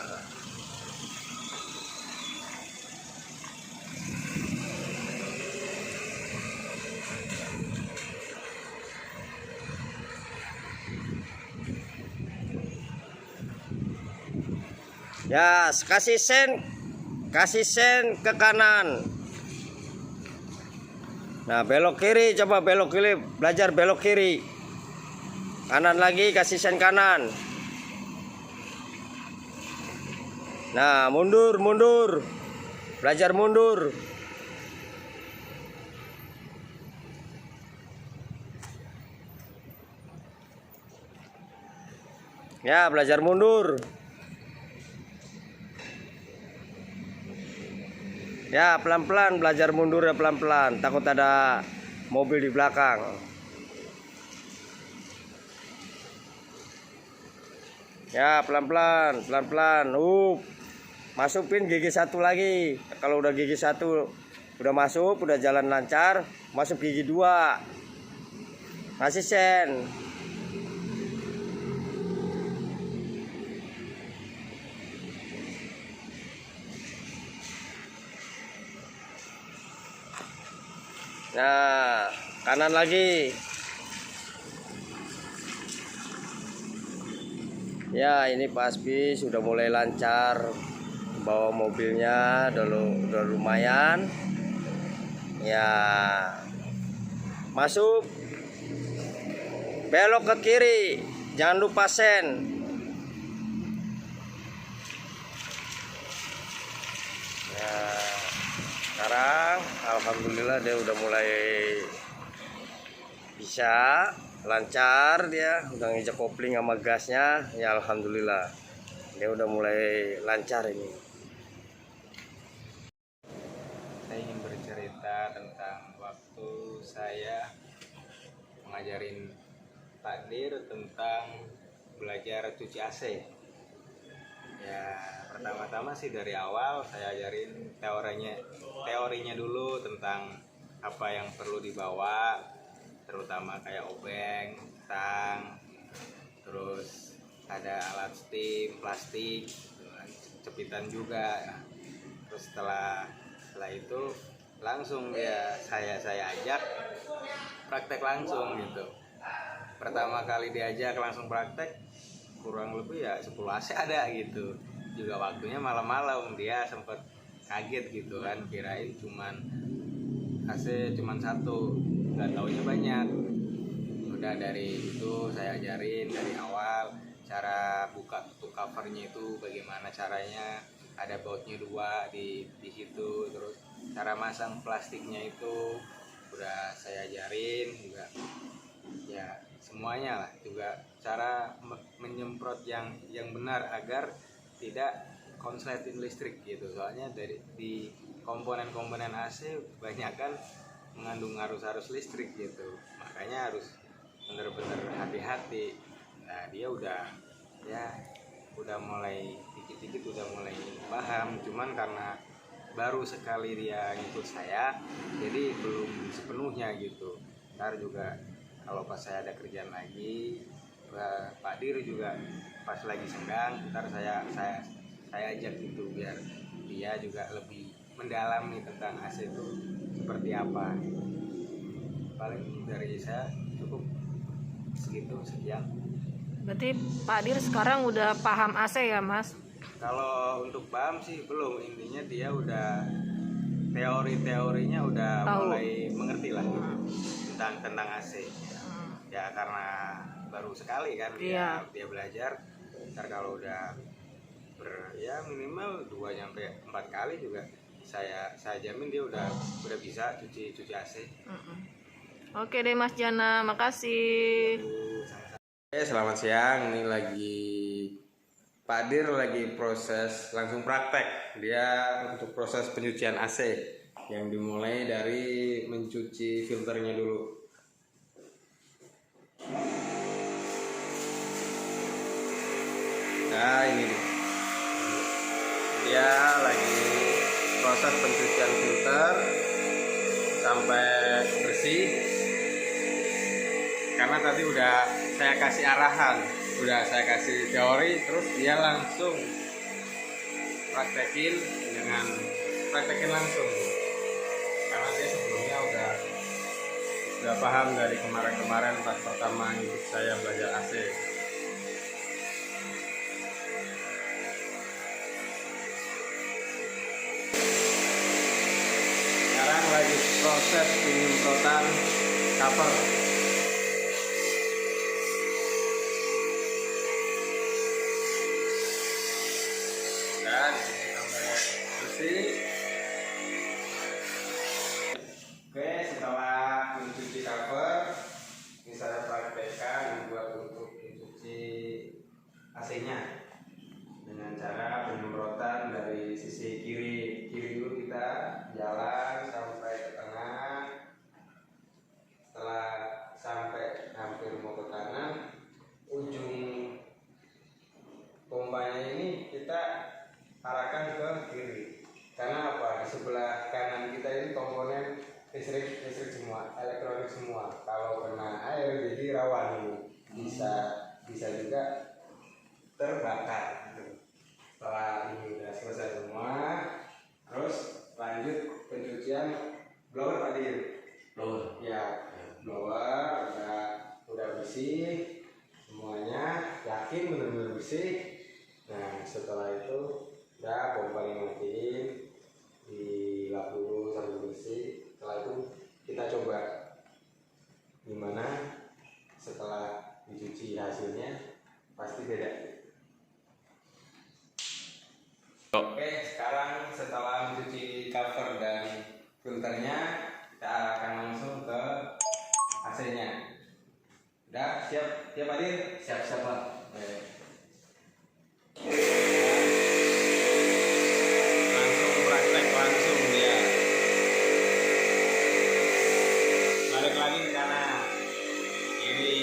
ya, kasih sen ke kanan. Nah, belok kiri, coba belok kiri, belajar belok kiri. Kanan lagi, kasih sen kanan. Nah, mundur. Belajar mundur. Ya, belajar mundur. Ya, pelan-pelan belajar mundur ya, pelan-pelan. Takut ada mobil di belakang. Ya, pelan-pelan. Masukin gigi 1 lagi. Kalau udah gigi 1 udah masuk, udah jalan lancar, masuk gigi 2. Kasih sen. Nah, kanan lagi. Ya, ini Pak Aspi sudah mulai lancar bawa mobilnya, udah lumayan. Ya, masuk, belok ke kiri, jangan lupa sen. Nah, sekarang alhamdulillah dia udah mulai bisa lancar, dia udah ngejek kopling sama gasnya. Ya, alhamdulillah dia udah mulai lancar ini. Saya ingin bercerita tentang waktu saya mengajarin Pak Dir tentang belajar cuci AC. Ya, pertama-tama sih dari awal saya ajarin teorinya dulu tentang apa yang perlu dibawa, terutama kayak obeng, tang, terus ada alat steam, plastik, cepitan juga. Terus setelah itu langsung dia saya ajak praktek langsung gitu. Pertama kali diajak langsung praktek kurang lebih ya 10 AC ada gitu. Juga waktunya malam-malam, dia sempat kaget gitu kan, kirain cuman AC cuman 1, nggak taunya banyak. Udah dari itu saya ajarin dari awal cara buka tutup covernya itu bagaimana caranya, ada bautnya 2 di situ. Terus cara masang plastiknya itu udah saya ajarin juga. Ya, semuanya lah, juga cara menyemprot yang benar agar tidak konsleting listrik gitu. Soalnya di komponen-komponen AC banyak kan mengandung arus listrik gitu, makanya harus bener-bener hati-hati. Nah dia udah mulai dikit-dikit udah mulai paham, cuman karena baru sekali dia ngikut saya jadi belum sepenuhnya gitu. Ntar juga kalau pas saya ada kerjaan lagi, Pak Dir juga pas lagi senggang, ntar saya ajak gitu biar dia juga lebih mendalami tentang AC itu seperti apa. Paling dari saya cukup segitu, sekian. Berarti Pak Dir sekarang udah paham AC ya Mas? Kalau untuk paham sih belum, intinya dia udah teorinya udah Tahu. mulai mengerti lah tentang AC. Ya karena baru sekali kan Iya. dia belajar. Ntar kalau udah ya minimal 2-4 kali juga saya jamin dia udah bisa cuci AC. Oke deh Mas Jana, makasih. Oke, selamat siang. Ini lagi Pak Dir lagi proses langsung praktek. Dia untuk proses penyucian AC yang dimulai dari mencuci filternya dulu. Nah, ini dia lagi proses pencucian filter sampai bersih. Karena tadi udah saya kasih arahan, udah saya kasih teori, terus dia langsung praktekin langsung. Karena dia sebelumnya udah paham dari kemarin pas pertama ikut saya belajar AC. Sekarang lagi proses penyemprotan cover. Dan sampai bersih. Oke, setelah mencuci cover, ini saya praktekkan buat untuk mencuci AC-nya dengan cara penyemprotan dari sisi kiri dulu, kita jalan sampai ke tengah. Setelah sampai hampir mau ke kanan, ujung pompanya ini kita arahkan ke kiri. Karena apa? Di sebelah kanan kita ini komponen listrik semua, elektronik semua. Kalau kena air jadi rawan, bisa juga terbakar. Setelah ini sudah selesai semua, terus lanjut pencucian blower Pak Dir. Blower. Ya, blower udah bersih semuanya, yakin benar-benar bersih. Nah setelah itu udah pompanya matiin, dilap dulu sampai bersih. Setelah itu kita coba gimana setelah dicuci, hasilnya pasti beda. Oke, sekarang setelah mencuci cover dan filternya, kita arahkan langsung ke AC-nya. Udah siap Pak Dir? Siap Pak. Langsung praktek langsung dia. Balik lagi ke kanan, kiri.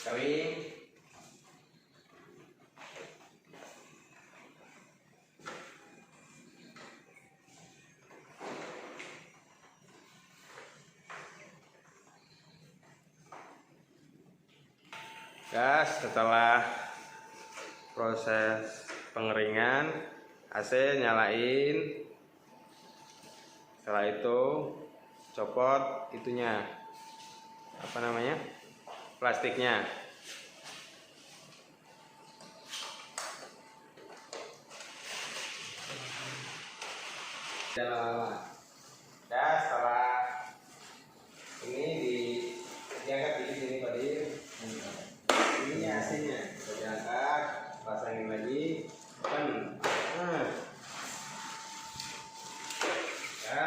kering. Gas, setelah proses pengeringan, AC nyalain. Setelah itu copot itunya, apa namanya, plastiknya. Lama-lama. Dan setelah ini diangkat di sini Pak Dir. Ini AC-nya, kita diangkat, pasangin lagi, kan. Nah. Ya.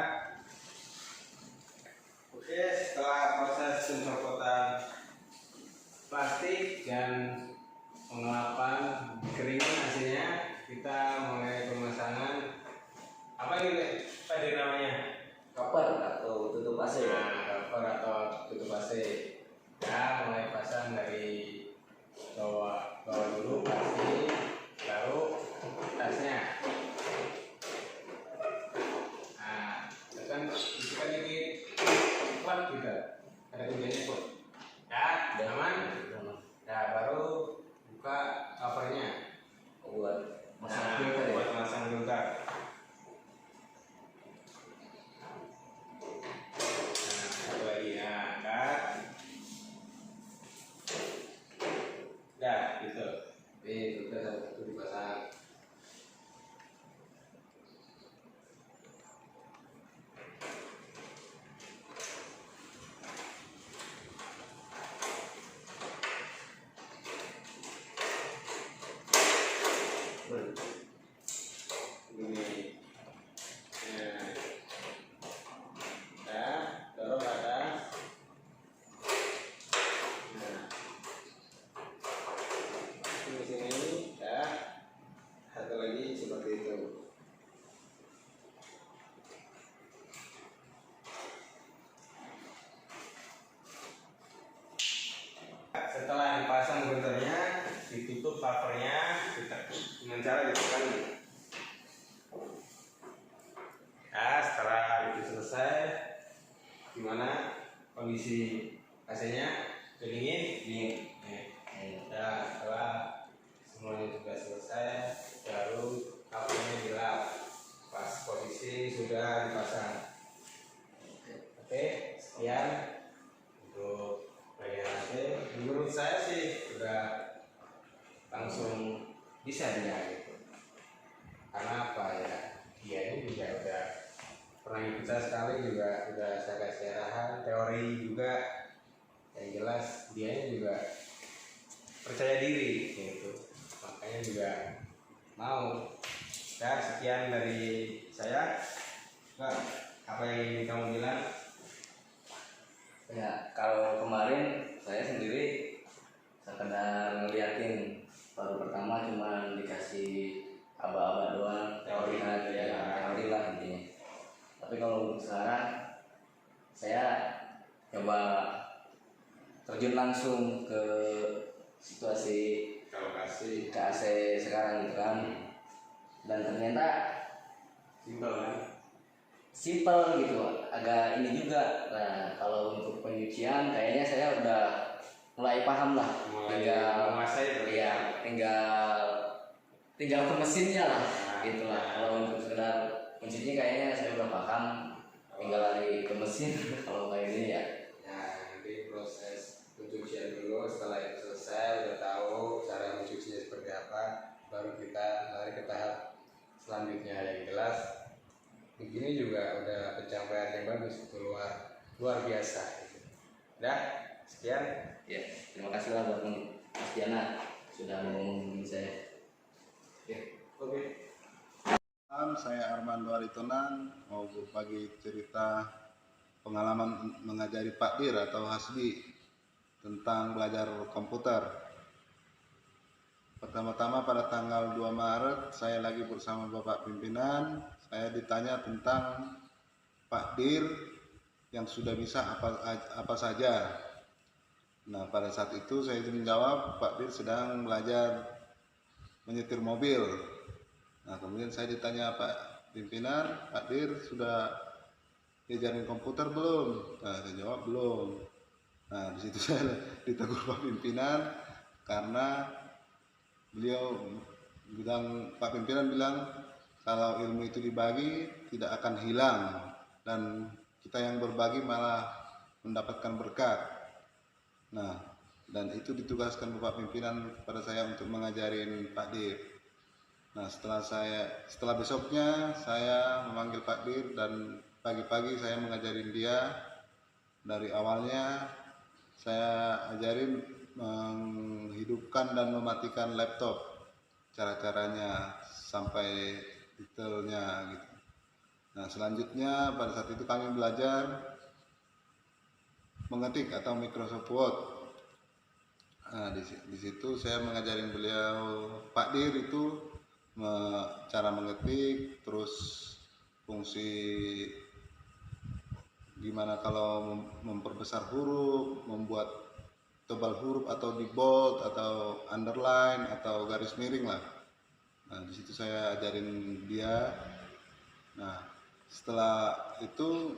Oke, setelah proses pencopotan plastik dan pengelapan keringan AC-nya, kita mulai pemasangan apa ini Pak Dir namanya? Cover atau tutup AC ya. Nah, cover atau tutup AC. Ya, mulai pasang dari bawah dulu plastik, baru tasnya. Nah, tekan dikit kuat gitu. Ada tujuannya kuat. Ya, aman. Ya, baru buka covernya. Buat masang Nah, filter ya. buat masang filter. Nah, satu lagi ya, angkat. Ya, gitu. Nih, filter satu dipasang. Ini. Nah. Ya, dorong ke atas. Nah. Di sini, ya. Satu lagi seperti itu. Setelah dipasang filternya, ditutup covernya dengan cara ditekan. Ya, setelah itu selesai, gimana kondisi AC-nya? Dingin. Ya, setelah semuanya sudah selesai, baru covernya dilap. Pas posisi sudah dipasang. Oke, sekian untuk bagian AC. Menurut saya sih sudah langsung bisa dia gitu. Karena apa ya? Dia ini juga udah pernah ikut saya sekali, juga udah saya kasih arahan teori juga. Yang jelas dia ini juga percaya diri gitu. Makanya juga mau. Ya, sekian dari saya. Pak, apa yang ingin kamu bilang? Ya, kalau kemarin saya sendiri sekedar ngeliatin, baru pertama cuma dikasih aba-aba doang, teori aja ya, teori lah intinya. Tapi kalau untuk sekarang saya coba terjun langsung ke situasi Kalau kasih ke AC sekarang gitu kan, dan ternyata simpel kan? simple gitu, agak ini juga. Nah, kalau untuk penyucian kayaknya saya udah mulai paham lah, tinggal menguasai berarti. ya tinggal ke mesinnya lah, Nah, gitu lah. Kalau untuk sekedar mencuci kayaknya saya udah paham, tinggal lari ke mesin. Kalau kayak gini ya Nah, nanti proses pencucian dulu. Setelah itu selesai, udah tahu cara mencucinya seperti apa, baru kita lari ke tahap selanjutnya. Yang jelas begini juga udah pencapaian yang bagus, itu luar biasa gitu. Udah, sekian. ya terima kasih lah buat Mas Diana sudah mau ngomongin saya. Oke. Saya Armando Aritonan mau berbagi cerita pengalaman mengajari Pak Dir atau Hasbi tentang belajar komputer. Pertama-tama pada tanggal 2 Maret saya lagi bersama Bapak Pimpinan, saya ditanya tentang Pak Dir yang sudah bisa apa saja. Nah, pada saat itu saya menjawab, Pak Dir sedang belajar menyetir mobil. Nah, kemudian saya ditanya Pak pimpinan, Pak Dir sudah diajarin komputer belum? Nah, saya jawab belum. Nah, di situ saya ditegur Pak pimpinan karena beliau bilang, Pak pimpinan bilang kalau ilmu itu dibagi tidak akan hilang dan kita yang berbagi malah mendapatkan berkat. Nah, dan itu ditugaskan Bapak pimpinan kepada saya untuk mengajarin Pak Dir. Nah, setelah besoknya saya memanggil Pak Dir dan pagi-pagi saya mengajarin dia. Dari awalnya saya ajarin menghidupkan dan mematikan laptop, cara-caranya sampai detailnya gitu. Nah, selanjutnya pada saat itu kami belajar mengetik atau Microsoft Word. Nah, di situ saya mengajarin beliau, Pak Dir itu cara mengetik, terus fungsi gimana kalau memperbesar huruf, membuat tebal huruf atau di bold atau underline atau garis miring lah. Nah, di situ saya ajarin dia. Nah, setelah itu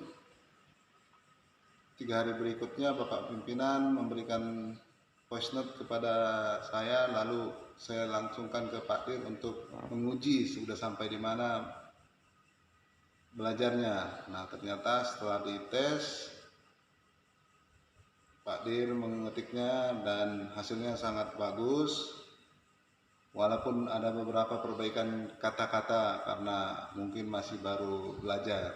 3 hari berikutnya Bapak pimpinan memberikan voice note kepada saya, lalu saya langsungkan ke Pak Dir untuk menguji sudah sampai di mana belajarnya. Nah, ternyata setelah dites Pak Dir mengetiknya dan hasilnya sangat bagus, walaupun ada beberapa perbaikan kata-kata karena mungkin masih baru belajar,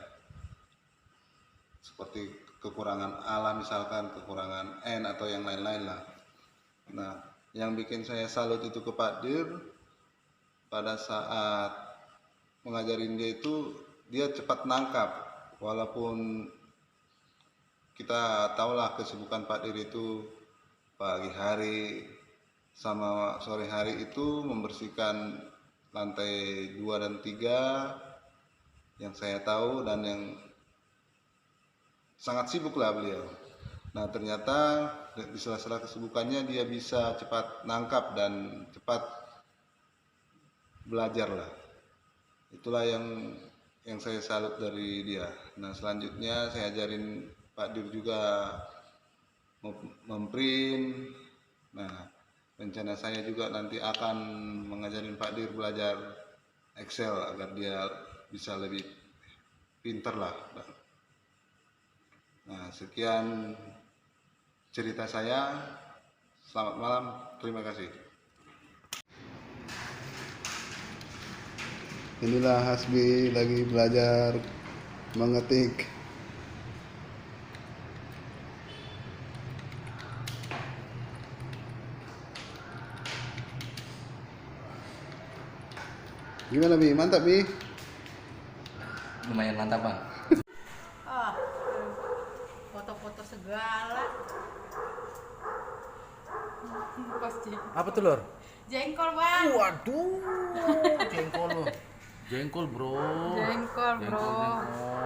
seperti kekurangan ala misalkan, kekurangan n atau yang lain-lain lah. Nah, yang bikin saya salut itu ke Pak Dir, pada saat mengajarin dia itu dia cepat nangkap, walaupun kita tahulah kesibukan Pak Dir itu pagi hari sama sore hari itu membersihkan lantai 2 dan 3 yang saya tahu, dan yang sangat sibuk lah beliau. Nah, ternyata di sela-sela kesibukannya dia bisa cepat nangkap dan cepat belajar lah. Itulah yang saya salut dari dia. Nah, selanjutnya saya ajarin Pak Dir juga memprint. Nah, rencana saya juga nanti akan mengajarin Pak Dir belajar Excel agar dia bisa lebih pintar lah. Nah, sekian cerita saya. Selamat malam, terima kasih. Inilah Hasbi lagi belajar mengetik. Gimana Bi? Mantap Bi? Lumayan mantap Bang. Foto-foto segala. Apa tuh, Lur? Jengkol, Bang. Waduh, jengkol lu. Jengkol, Bro. Jengkol, Bro.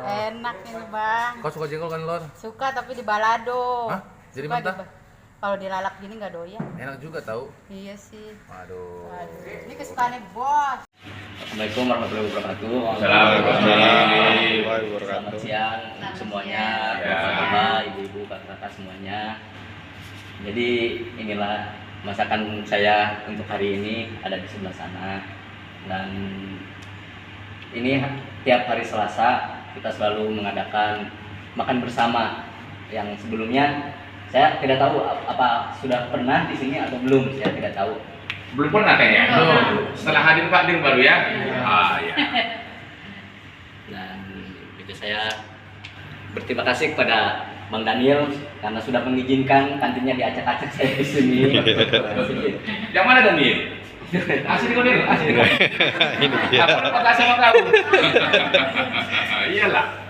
Enak ini, Bang. Kau suka jengkol kan, Lur? Suka tapi di balado. Hah? Jadi Suka mentah? kalau dilalap gini nggak doyan. Enak juga tahu. Iya sih. Waduh. Ini kesukaannya bos. Assalamualaikum warahmatullahi wabarakatuh. Selamat siang semuanya, bapak-bapak, ibu-ibu, kakak-kakak semuanya. Jadi inilah masakan saya untuk hari ini, ada di sebelah sana. Dan ini tiap hari Selasa kita selalu mengadakan makan bersama. Yang sebelumnya saya tidak tahu apa sudah pernah di sini atau belum, saya tidak tahu. Belum pernah kayaknya. Setelah hadir Pak Dir baru ya. Ya. Dan juga saya berterima kasih kepada Bang Daniel karena sudah mengizinkan kantinnya diacak-acak saya di sini. Yang mana Daniel? Asli kau Daniel, asli kau. Apa kasih sama kamu? Iyalah.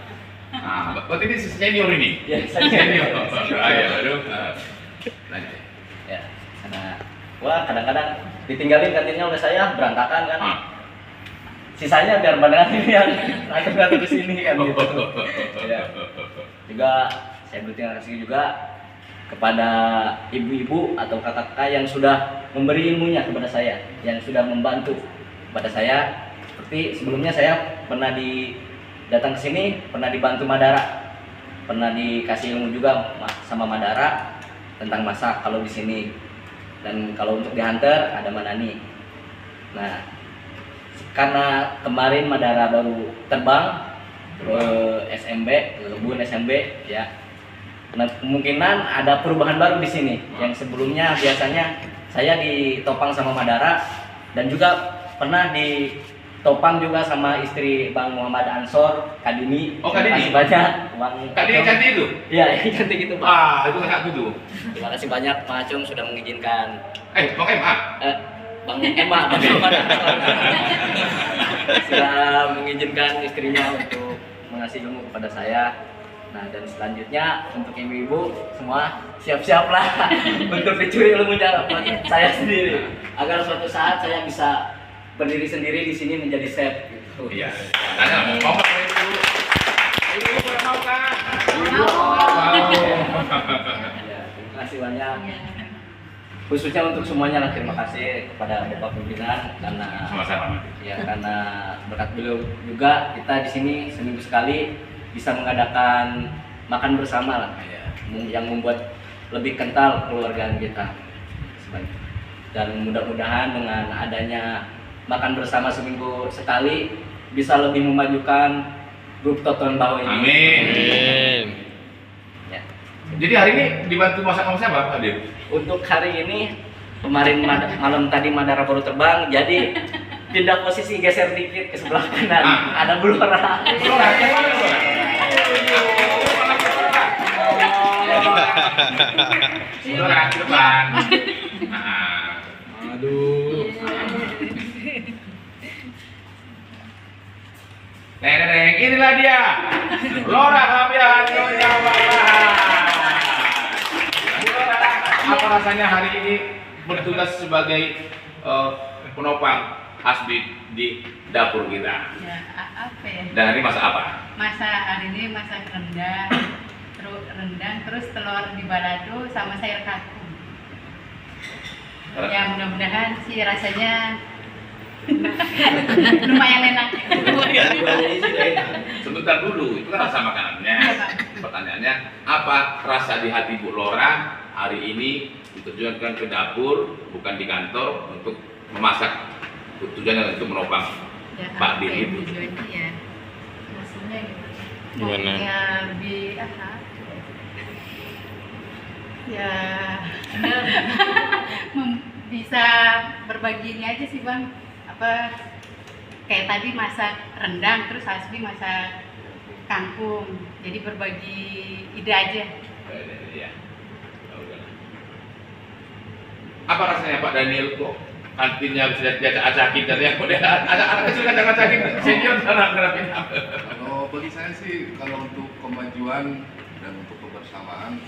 Nah, berarti ini senior ini. Ya, Senior. Ayo, aduh. Lanjut. Ya, karena wah kadang-kadang ditinggalin kantinnya oleh saya berantakan kan. Sisanya biar badangan ini yang ngatur-ngatur di sini kan gitu. Ya. Juga saya berterima kasih juga kepada ibu-ibu atau kakak-kakak yang sudah memberi ilmunya kepada saya, yang sudah membantu kepada saya. Seperti sebelumnya saya pernah datang ke sini, pernah dibantu Madara, pernah dikasih ilmu juga sama Madara tentang masak kalau di sini. Dan kalau untuk di Hunter ada Manani. Nah, karena kemarin Madara baru terbang ke SMB, ke Kebun SMB ya. Nah, kemungkinan ada perubahan baru di sini. Yang sebelumnya biasanya saya ditopang sama Madara dan juga pernah ditopang juga sama istri Bang Muhammad Ansor, Kadini. Oh, Kadini. Terima kasih banyak, Bang. Kadini cantik itu? Iya, yang cantik itu, Pak. Itu kakakku tuh. Terima kasih banyak Pak Acung sudah mengizinkan. Bang Emma. Bang Emma, Bang Muhammad Ansor sudah mengizinkan istrinya untuk mengasih ilmu kepada saya. Nah, dan selanjutnya untuk ibu-ibu semua siap-siaplah untuk dicuri ilmunya buat saya sendiri agar suatu saat saya bisa berdiri sendiri di sini menjadi chef gitu. Iya. Tanya mau apa itu? Ibu pada mau kan? Ya, terima kasih banyak. Khususnya untuk semuanya lah, terima kasih kepada Bapak pimpinan karena Sama-sama. ya karena berkat beliau juga kita di sini seminggu sekali bisa mengadakan makan bersama lah, yang membuat lebih kental keluargaan kita. Dan mudah-mudahan dengan adanya makan bersama seminggu sekali bisa lebih memajukan grup Toton Baho ini. Amin. Ya. Jadi hari ini dibantu masak sama siapa, Pak Dir? Untuk hari ini kemarin malam tadi Madara baru terbang, jadi pindah posisi, geser dikit ke sebelah kanan. Ada Blora. Blora, yang mana Blora? Blora ke depan. Aduh. Neng, inilah dia. Blora Fabian Nyonya Bapak. Apa rasanya hari ini bertugas sebagai penopang Hasbi di dapur kita? Ya, apa ya? Dan hari masak apa? Hari ini masak rendang, terus telur di balado sama sayur kangkung. Ya, mudah-mudahan sih rasanya lumayan enak. Sebentar dulu, itu kan rasa makanannya. Pertanyaannya, apa rasa di hati Bu Lora hari ini ditujukan ke dapur, bukan di kantor, untuk memasak? Tujuannya untuk menopang Ya, Pak Dir itu. tujuannya ya, maksudnya gitu. Gimana? Ya lebih ya bisa berbagi ini aja sih Bang. Apa kayak tadi masak rendang, terus Hasbi masak kangkung. Jadi berbagi ide aja. Ya. Apa rasanya Pak Daniel kok kantinnya bisa diacak-acakin dari yang model anak kecil acak-acakin senior sana berapa? Kalau bagi saya sih, kalau untuk kemajuan dan untuk kebersamaan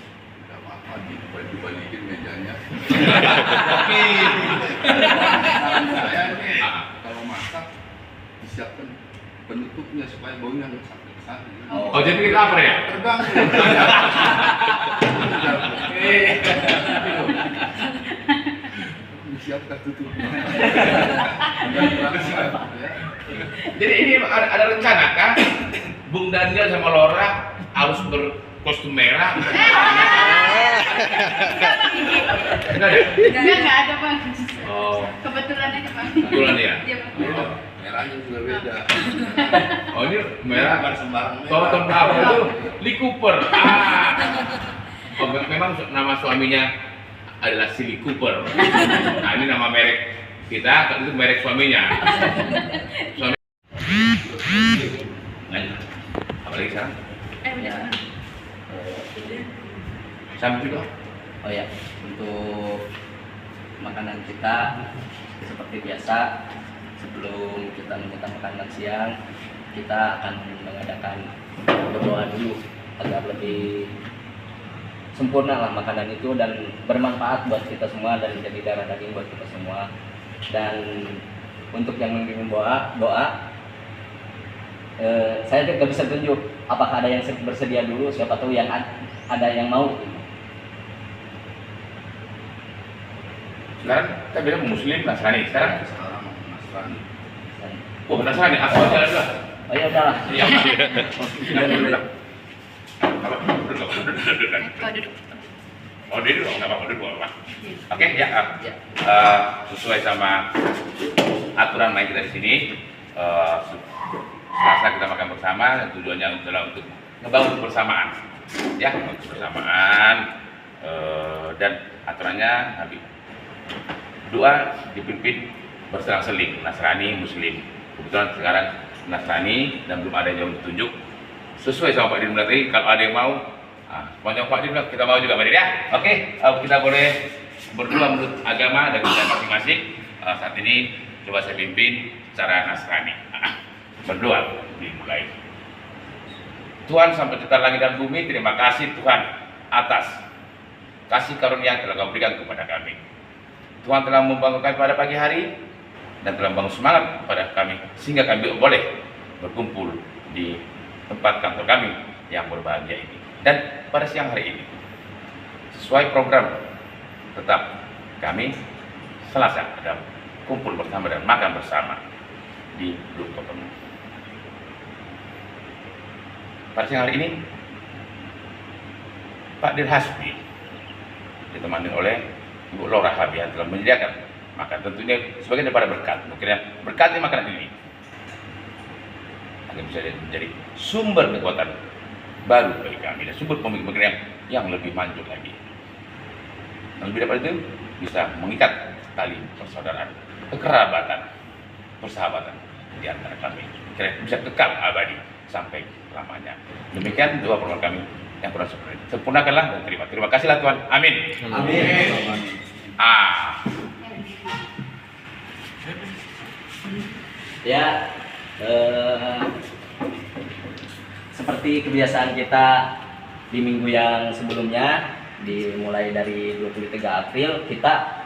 tidak apa-apa dibalikin mejanya. Tapi saran saya ini, kalau masak disiapkan penutupnya supaya baunya nggak sampai ke sana. Oh, jadi kita lapar ya? Terganggu. Disiapkan tutupnya. Jadi ini ada rencana kan? Bung Daniel sama Lora harus berkostum merah. Enggak ada Bang. Oh, Kebetulan aja Bang. kebetulan ya. Iya Bang. Oh. Merahnya juga beda. Oh, ini merah. Sembarang merah. Tonton apa itu? Lee Cooper. Oh, memang nama suaminya adalah si Lee Cooper. Nah, ini nama merek kita, itu merek suaminya. Suami. Lanjut. Apa lagi sekarang? Ya. Sama juga. Oh ya, untuk makanan kita seperti biasa, sebelum kita menyantap makanan siang, kita akan mengadakan berdoa dulu agar lebih sempurna lah makanan itu dan bermanfaat buat kita semua dan menjadi darah daging buat kita semua. Dan untuk yang memimpin doa, saya tidak bisa tunjuk apakah ada yang bersedia dulu, siapa tahu yang ada yang mau. Sekarang kita bilang Muslim, Nasrani. Sekarang oh, Nasrani. Aku aja lah. Oh ya udahlah. Iya. Oh, duduk dong, nggak apa-apa, duduk apa. Oke, ya. Sesuai sama aturan main kita di sini, Selasa kita makan bersama, dan tujuannya adalah untuk ngebangun kebersamaan, ya, kebersamaan, dan aturannya habis doa dipimpin berselang-seling, Nasrani, Muslim. Kebetulan sekarang Nasrani dan belum ada yang ditunjuk. Sesuai sama Pak Dir tadi, kalau ada yang mau, sepanjang Pak Dir kita mau juga, Pak Dir ya. Oke, kita boleh berdoa menurut agama dan kita masing-masing. Saat ini coba saya pimpin secara Nasrani. Berdoa dimulai. Tuhan Sang Pencipta langit dan bumi, terima kasih Tuhan atas kasih karunia yang telah Kau berikan kepada kami. Tuhan telah membangunkan pada pagi hari dan telah membangun semangat kepada kami sehingga kami boleh berkumpul di tempat kantor kami yang berbahagia ini. Dan pada siang hari ini, sesuai program, tetap kami Selasa ada kumpul bersama dan makan bersama di Blue Ketemu. Pada siang hari ini, Pak Dir Hasbi ditemani oleh Ibu Laura Habian telah menyediakan makan, tentunya sebagian daripada berkat, mungkin berkati makanan ini agar bisa menjadi sumber kekuatan baru bagi kami dan sumber pemikiran yang lebih maju lagi. Dan lebih daripada itu bisa mengikat tali persaudaraan, kekerabatan, persahabatan di antara kami, bisa kekal abadi sampai lamanya. Demikian doa permohonan kami yang pernah sempurnakanlah dan terima. Terima kasihlah Tuhan. Amin. Amin. Ya, seperti kebiasaan kita di minggu yang sebelumnya, dimulai dari 23 April, kita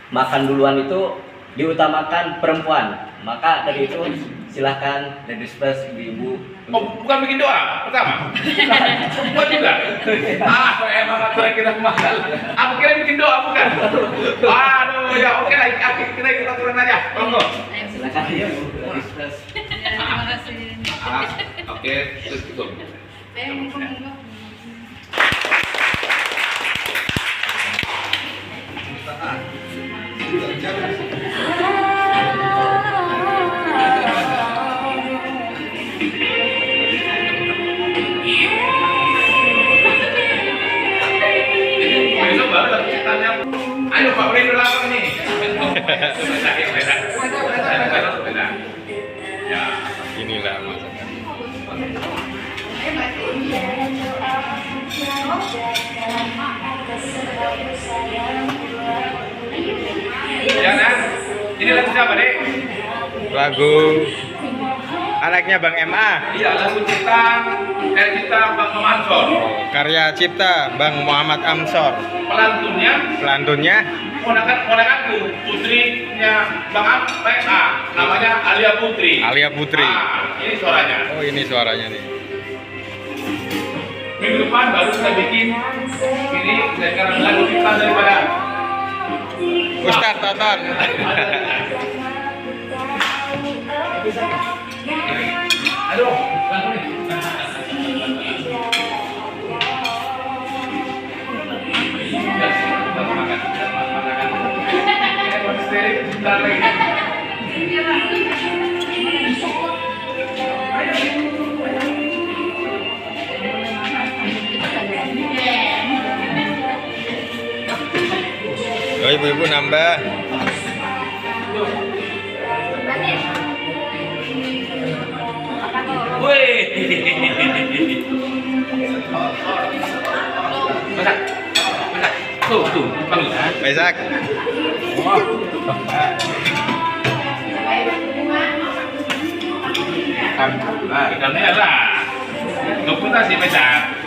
makan duluan itu diutamakan perempuan. Maka dari itu silahkan ladies first, ibu-ibu. Oh, bukan bikin doa pertama? Bukan juga? Emang aturan kita mahal. Aku kira bikin doa, bukan? Aduh, ya oke lah, kita ikut aturan aja. Monggo. Silakan ibu, ladies first. Terima kasih. Oke, terus itu. Ayo Pak, beri dulu apa nih? Ya, inilah masakan. Ya, Nan. Ini lagu siapa, Dek? Lagu anaknya Bang MA. Iya, lagu cipta Bang Amsor. Karya cipta Bang Muhammad Amsor. Pelantunnya ponakanku, putrinya Bang MA, namanya Alia Putri. Ini suaranya. Oh, ini suaranya nih. Minggu depan baru kita bikin ini karena lagu cipta daripada Ustaz Tonton. Aduh, lagu nih. Oh, ibu-ibu nambah. Wih. Tuh, panggil. Besak. Ikannya lah. Dokumen sih Besak.